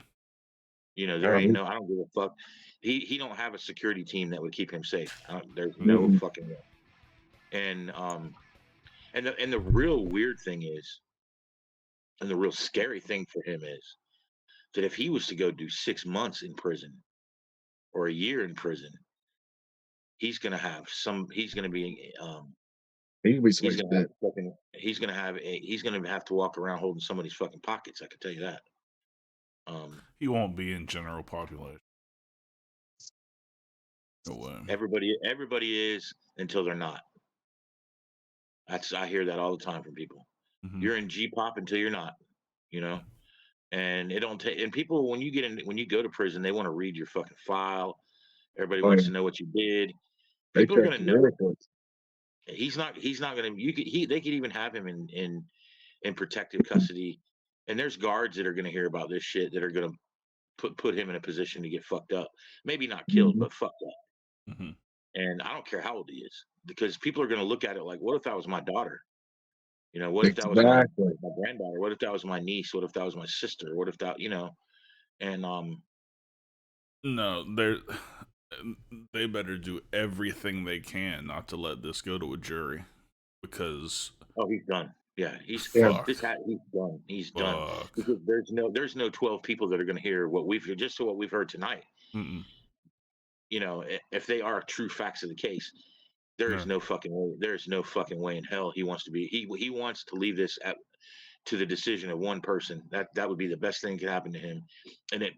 You know, there ain't no. I don't give a fuck. He don't have a security team that would keep him safe. There's no Mhm. fucking way. And the real weird thing is, and the real scary thing for him is that if he was to go do 6 months in prison or a year in prison, he's gonna have some. He's gonna be. He could be He's somebody's gonna have bitch. fucking. He's gonna have to walk around holding somebody's fucking pockets. I can tell you that. He won't be in general population. No way. Everybody is until they're not. I hear that all the time from people. Mhm. You're in G-pop until you're not. You know, and it don't take. And people, when you go to prison, they want to read your fucking file. Everybody Oh, wants yeah. to know what you did. They People are check gonna the know. records. He's not gonna. They could even have him in protective custody. And there's guards that are gonna hear about this shit that are gonna put him in a position to get fucked up. Maybe not killed, Mhm. but fucked up. Mhm. And I don't care how old he is, because people are gonna look at it like, what if that was my daughter? You know, what if that was my Exactly. granddaughter? What if that was my niece? What if that was my sister? What if that, and No, they better do everything they can not to let this go to a jury, because oh, he's done. Yeah, he's Yeah. fuck, he's done. He's done. fuck. Because there's no 12 people that are going to hear what we've heard tonight. Mm-mm. You know, if they are true facts of the case, there is No. no fucking way. There's no fucking way in hell he wants to be. He wants to leave this to the decision of one person. That would be the best thing that could happen to him. And it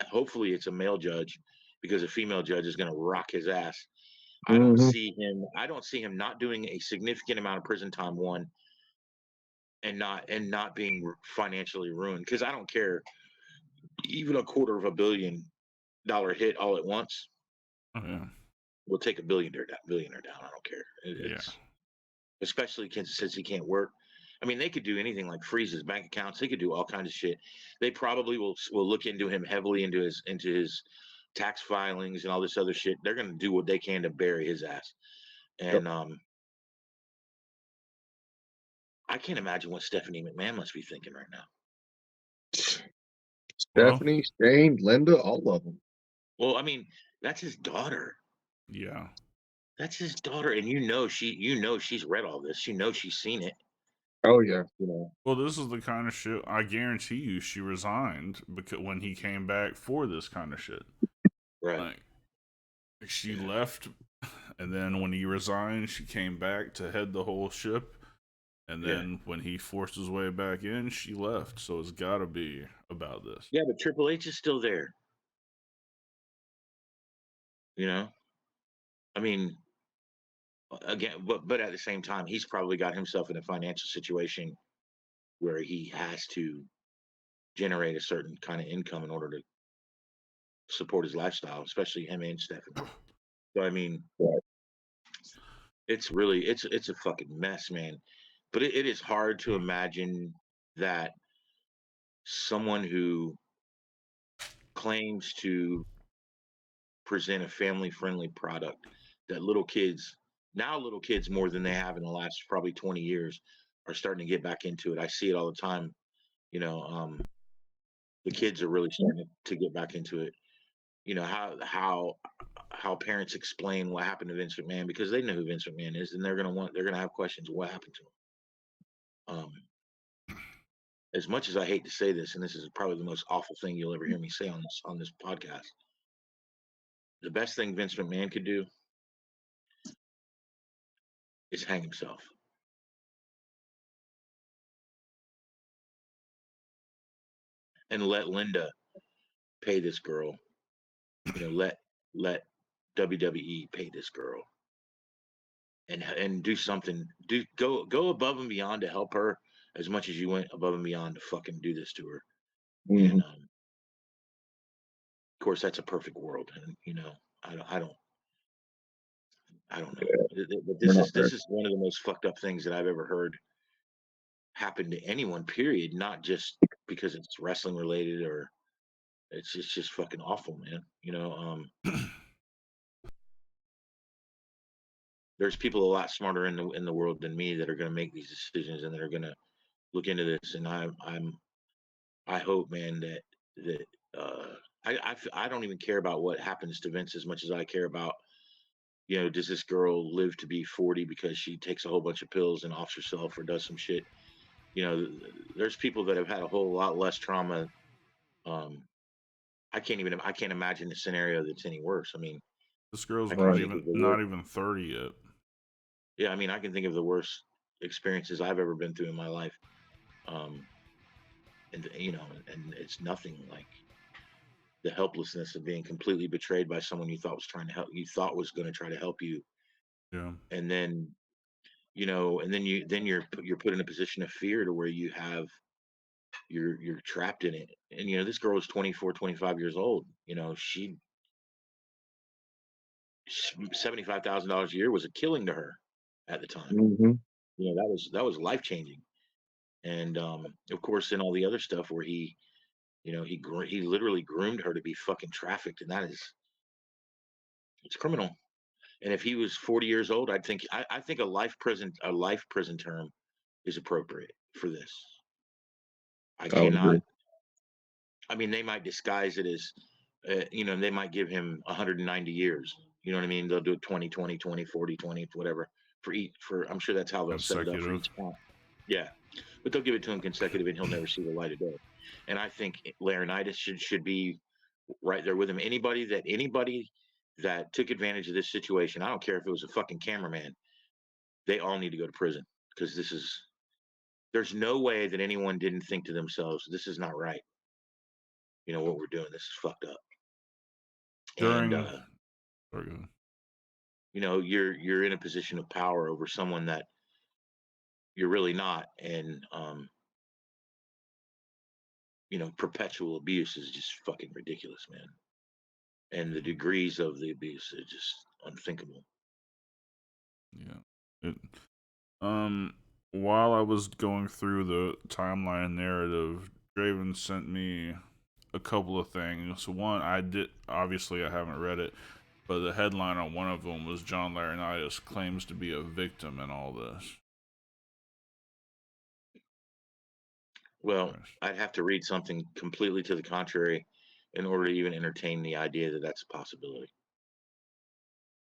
hopefully it's a male judge, because a female judge is going to rock his ass. I don't Mhm. see him not doing a significant amount of prison time, one, and not being financially ruined, because I don't care, even $250 million hit all at once Oh, yeah. will take a billionaire down. I don't care. Yeah. It's especially since he can't work. I mean, they could do anything like freeze his bank accounts. They could do all kinds of shit. They probably will look into him heavily, into his tax filings and all this other shit. They're going to do what they can to bury his ass. And I can't imagine what Stephanie McMahon must be thinking right now. Well, Stephanie, Shane, Linda, all of them. Well, I mean, that's his daughter. yeah. That's his daughter, and she's read all this. She's seen it. Oh yeah. You know, Well, this is the kind of shit, I guarantee you she resigned because when he came back for this kind of shit. right? Like, she left, and then when he resigned, she came back to head the whole ship. And then when he forced his way back in, she left. So it's got to be about this. Yeah, but Triple H is still there. You know, I mean, again, but at the same time, he's probably got himself in a financial situation where he has to generate a certain kind of income in order to support his lifestyle, especially him and Stephanie. So I mean, it's really it's a fucking mess, man. But it is hard to imagine that someone who claims to present a family-friendly product, that little kids more than they have in the last probably 20 years are starting to get back into it. I see it all the time. You know, the kids are really starting to get back into it. You know, how parents explain what happened to Vince McMahon, because they know who Vince McMahon is, and they're gonna have questions. What happened to him? As much as I hate to say this, and this is probably the most awful thing you'll ever hear me say on this podcast, the best thing Vince McMahon could do is hang himself. And let Linda pay this girl. You know, let WWE pay this girl, and do something. Go above and beyond to help her as much as you went above and beyond to fucking do this to her. Mhm. And of course, that's a perfect world. And you know, I don't. I don't know. But We're not this is one of the most fucked up things that I've ever heard happen to anyone. Period. Not just because it's wrestling related or it's just fucking awful, man. You know, there's people a lot smarter in the world than me that are going to make these decisions and that are going to look into this. And I hope, man, that I don't even care about what happens to Vince as much as I care about, you know, does this girl live to be 40 because she takes a whole bunch of pills and offs herself or does some shit? You know, there's people that have had a whole lot less trauma. I can't imagine a scenario that's any worse. I mean, This girl's I can not think of even the not worst. even 30 yet. Yeah, I mean, I can think of the worst experiences I've ever been through in my life. And you know, and it's nothing like the helplessness of being completely betrayed by someone you thought was trying to help, you thought was going to try to help you, Yeah. and then you know, and then you're put in a position of fear to where you're trapped in it. And you know, this girl was 24, 25 years old. You know, she $75,000 a year was a killing to her at the time. Mm-hmm. You know, that was life changing. And of course, then all the other stuff where he, you know, he literally groomed her to be fucking trafficked, and that is, it's criminal. And if he was 40 years old, I think a life prison term is appropriate for this. I I would agree. cannot. I mean, they might disguise it as, you know, they might give him 190 years. You know what I mean? They'll do it 20, 20, 20, 40, 20, whatever for each. For I'm sure that's how they'll set it up for Consecutive. each count. Yeah, but they'll give it to him consecutive, and he'll never see the light of day. And I think Laurinaitis should be right there with him. Anybody that took advantage of this situation, I don't care if it was a fucking cameraman, they all need to go to prison because there's no way that anyone didn't think to themselves, this is not right. You know what we're doing, this is fucked up. And During sorry, go ahead. you know, you're in a position of power over someone that you're really not. And you know, perpetual abuse is just fucking ridiculous, man. And the degrees of the abuse are just unthinkable. Yeah. It, while I was going through the timeline narrative, Draven sent me a couple of things. One, I haven't read it, but the headline on one of them was John Laurinaitis claims to be a victim in all this. Well, Nice. I'd have to read something completely to the contrary in order to even entertain the idea that that's a possibility.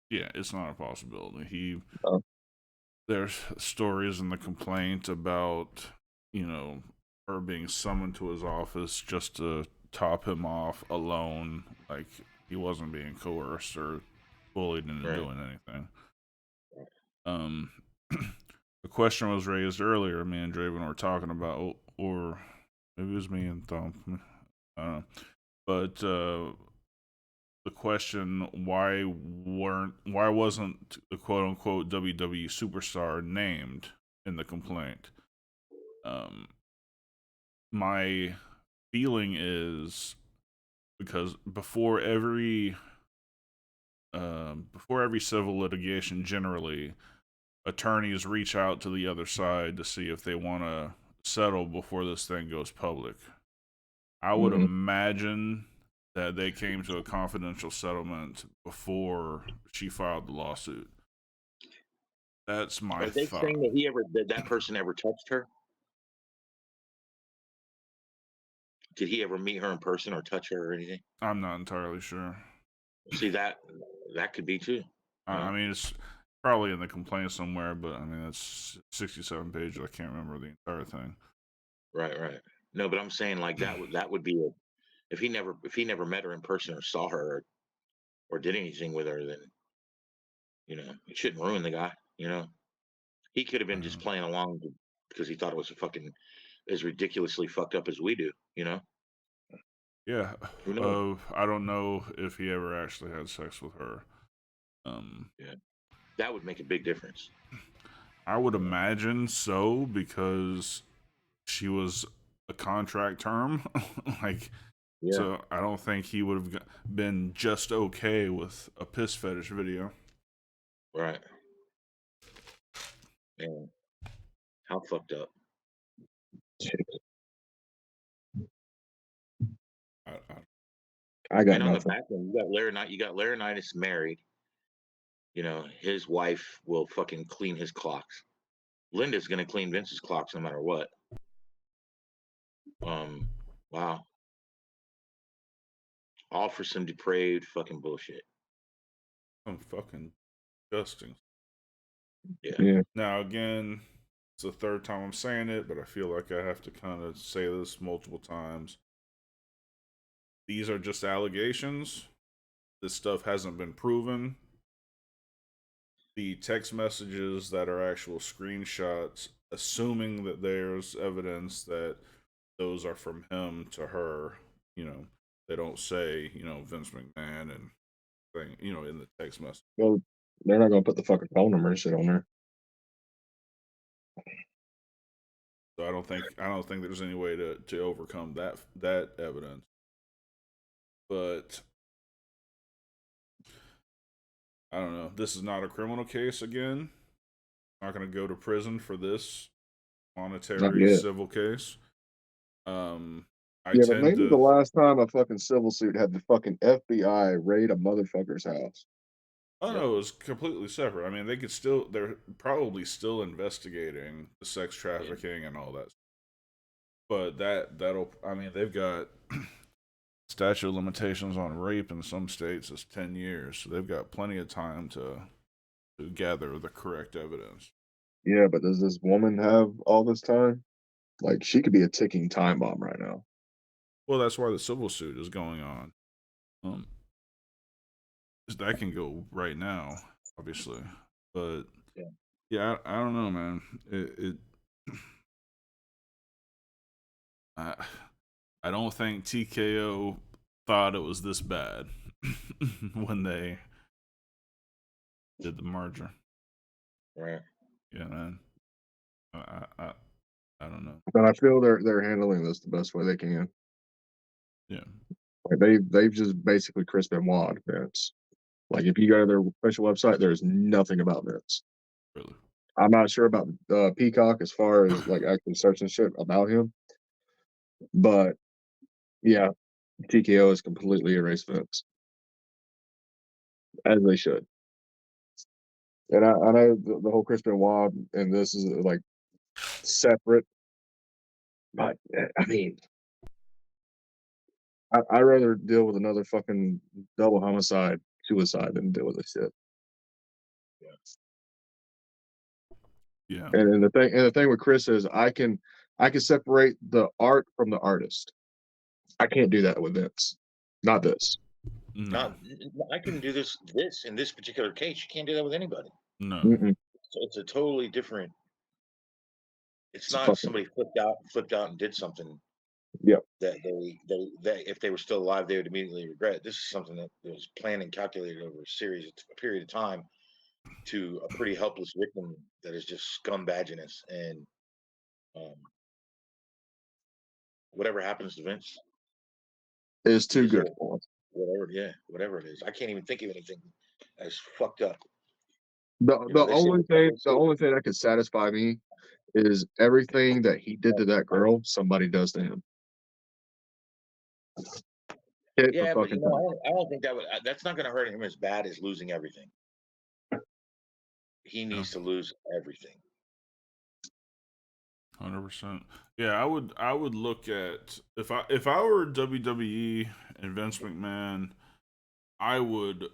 Yeah, it's not a possibility. Oh. There's stories in the complaint about, you know, her being summoned to his office just to top him off alone, like he wasn't being coerced or bullied into Right. doing anything. The question was raised earlier. Me and Draven were talking about, or maybe it was me and Thump. I don't know. But the question, why wasn't the quote unquote WWE superstar named in the complaint? My feeling is because before every civil litigation, generally attorneys reach out to the other side to see if they want to settle before this thing goes public. I would imagine that they came to a confidential settlement before she filed the lawsuit. That's my Are they thought. saying that that person ever touched her? Did he ever meet her in person or touch her or anything? I'm not entirely sure. See, that could be too. I mean, it's probably in the complaint somewhere, but I mean, it's 67 pages. I can't remember the entire thing. Right. No, but I'm saying like that would be if he never met her in person or saw her or did anything with her, then you know it shouldn't ruin the guy. You know, he could have been just playing along because he thought it was a fucking as ridiculously fucked up as we do. You know. Yeah. Who knows? I don't know if he ever actually had sex with her. Yeah, that would make a big difference. I would imagine so because she was a contract term. Like, Yeah. so I don't think he would have been just okay with a piss fetish video. Right. Man, how fucked up. I got And on the nothing. back end, you got Laurinaitis married. You know, his wife will fucking clean his clocks. Linda's gonna clean Vince's clocks no matter what. Wow. All for some depraved fucking bullshit. Some fucking disgusting. Yeah. Now, again, it's the third time I'm saying it, but I feel like I have to kind of say this multiple times. These are just allegations. This stuff hasn't been proven. The text messages that are actual screenshots, assuming that there's evidence that those are from him to her, you know, they don't say, you know, Vince McMahon and thing, you know, in the text message. Well, they're not gonna put the fucking phone number and shit on there. So I don't think there's any way to overcome that evidence. But I don't know. This is not a criminal case again. Not going to go to prison for this monetary civil case. But maybe the last time a fucking civil suit had the fucking FBI raid a motherfucker's house. Oh no, it was completely separate. I mean, they're probably still investigating the sex trafficking and all that. But I mean, they've got statute of limitations on rape in some states is 10 years, so they've got plenty of time to gather the correct evidence. Yeah, but does this woman have all this time? Like, she could be a ticking time bomb right now. Well, that's why the civil suit is going on. That can go right now, obviously, but yeah, I don't know, man. I don't think TKO thought it was this bad when they did the merger. Right. Yeah, man. I don't know. But I feel they're handling this the best way they can. Yeah. Like they've just basically Chris Benoit Vince. Like if you go to their official website, there's nothing about Vince. Really? I'm not sure about Peacock as far as like actually searching shit about him. But yeah, TKO is completely erased Vince. As they should. And I know the whole Chris Benoit and this is like separate. But I mean, I'd rather deal with another fucking double homicide, suicide than deal with this shit. Yeah. And the thing with Chris is I can separate the art from the artist. I can't do that with Vince. Not this. No. I can do this in this particular case. You can't do that with anybody. No. So it's a totally different. It's not somebody flipped out and did something. Yep. That they if they were still alive, they would immediately regret. This is something that was planned and calculated over a period of time to a pretty helpless victim that is just scumbaginess. And whatever happens to Vince is too good for us. Whatever it is. I can't even think of anything as fucked up. The only thing that could satisfy me is everything that he did to that girl, somebody does to him. Yeah, but I don't think that's not going to hurt him as bad as losing everything. He needs to lose everything. 100%. Yeah, I would look at if I were WWE and Vince McMahon, I would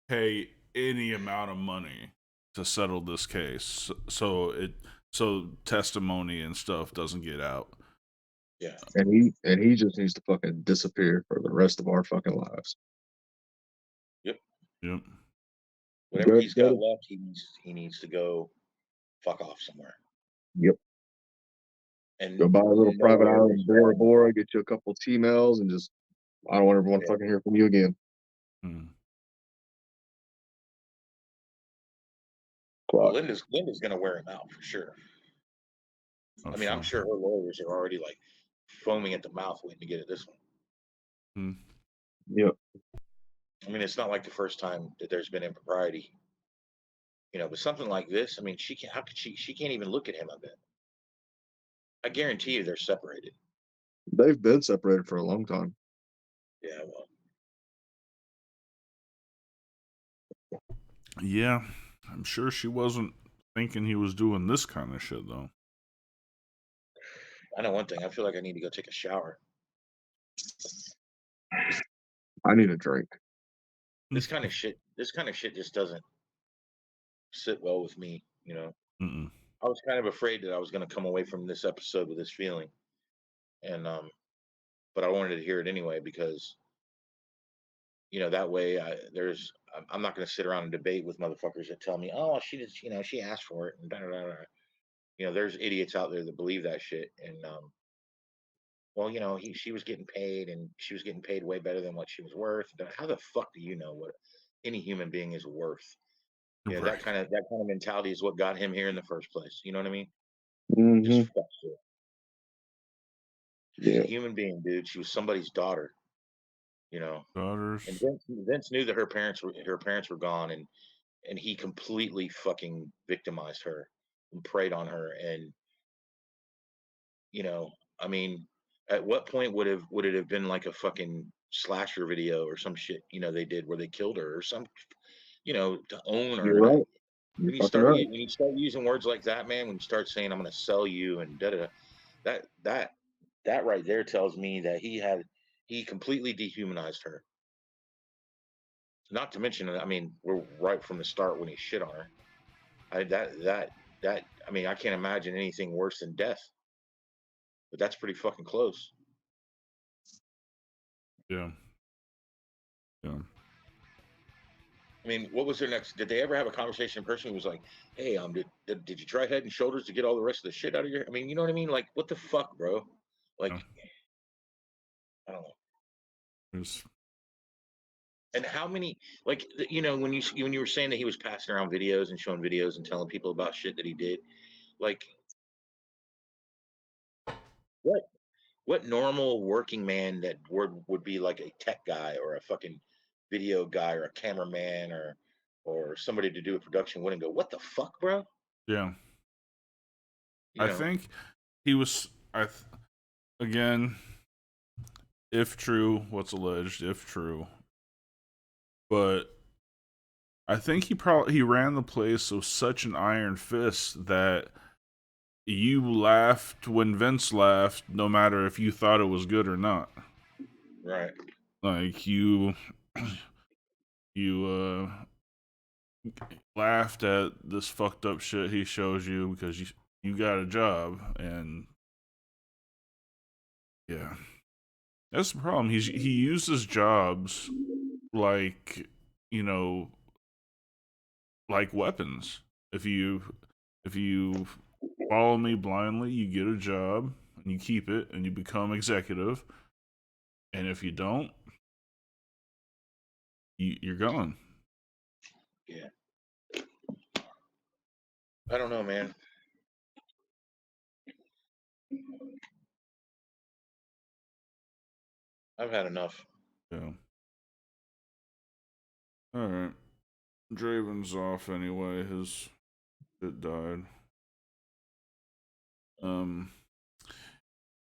pay any amount of money to settle this case so testimony and stuff doesn't get out. Yeah. And he just needs to fucking disappear for the rest of our fucking lives. Yep. Whatever he's got left, he needs to go fuck off somewhere. Yep. And go buy a little private island in Bora Bora, get you a couple T-mails, and just I don't ever want to fucking hear from you again. Well, Linda's gonna wear him out for sure. I mean, I'm sure her lawyers are already like foaming at the mouth waiting to get at this one. Yep. I mean, it's not like the first time that there's been impropriety You know, but something like this, I mean, she can. How could she? She can't even look at him. I bet. I guarantee you, they're separated. They've been separated for a long time. Yeah, well, Yeah, I'm sure she wasn't thinking he was doing this kind of shit though. I know one thing. I feel like I need to go take a shower. I need a drink. This kind of shit. This kind of shit just doesn't sit well with me. You know, Mm-mm. I was kind of afraid that I was going to come away from this episode with this feeling, and but I wanted to hear it anyway because, you know, that way I'm not going to sit around and debate with motherfuckers that tell me, oh, she just, you know, she asked for it and da da da da. You know, there's idiots out there that believe that shit, and well, you know, she was getting paid, and she was getting paid way better than what she was worth. How the fuck do you know what any human being is worth? You know, Right. that kind of mentality is what got him here in the first place. You know what I mean? Mm-hmm. Just fuck shit. She's Yeah. a human being, dude. She was somebody's daughter. You know, Daughters. and Vince knew that her parents were gone, and he completely fucking victimized her and preyed on her. And you know, I mean, at what point would it have been like a fucking slasher video or some shit? You know, they did where they killed her or some, you know, to own her. You're right. You're When you fucking right. when you start using words like that, man, when you start saying I'm going to sell you and da da da, that right there tells me that he completely dehumanized her. Not to mention, I mean, we're right from the start when he shit on her. I mean, I can't imagine anything worse than death. But that's pretty fucking close. Yeah. Yeah. I mean, what was their next? Did they ever have a conversation in person? Who was like, "Hey, did you try Head and Shoulders to get all the rest of the shit out of your?" I mean, you know what I mean? Like, what the fuck, bro? Like, Yeah. I don't know. There's, And how many, like, you know, when you were saying that he was passing around videos and showing videos and telling people about shit that he did, like, what normal working man that would be like a tech guy or a fucking video guy or a cameraman or somebody to do a production wouldn't go, what the fuck, bro? yeah. You I know, think he was. Again, if true, what's alleged, if true, but I think he ran the place with such an iron fist that you laughed when Vince laughed, no matter if you thought it was good or not. right? Like you laughed at this fucked up shit he shows you because you got a job, and yeah, that's the problem. He uses jobs like, you know, like weapons. If you follow me blindly, you get a job and you keep it and you become executive. And if you don't, you're gone. Yeah. I don't know, man. I've had enough. Yeah. All right. Draven's off anyway. His shit died.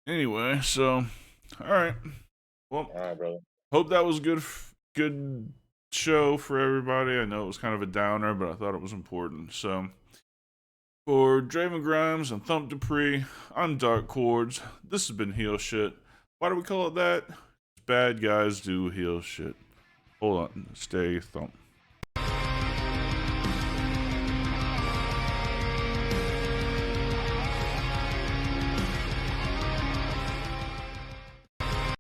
Anyway, so all right. Well, All right, brother. hope that was good show for everybody. I know it was kind of a downer, but I thought it was important. So for Draven Grimes and Thump Dupree, I'm Dark Cordz. This has been Heel Shit. Why do we call it that? Bad guys do heel shit. Hold on. Stay Thump.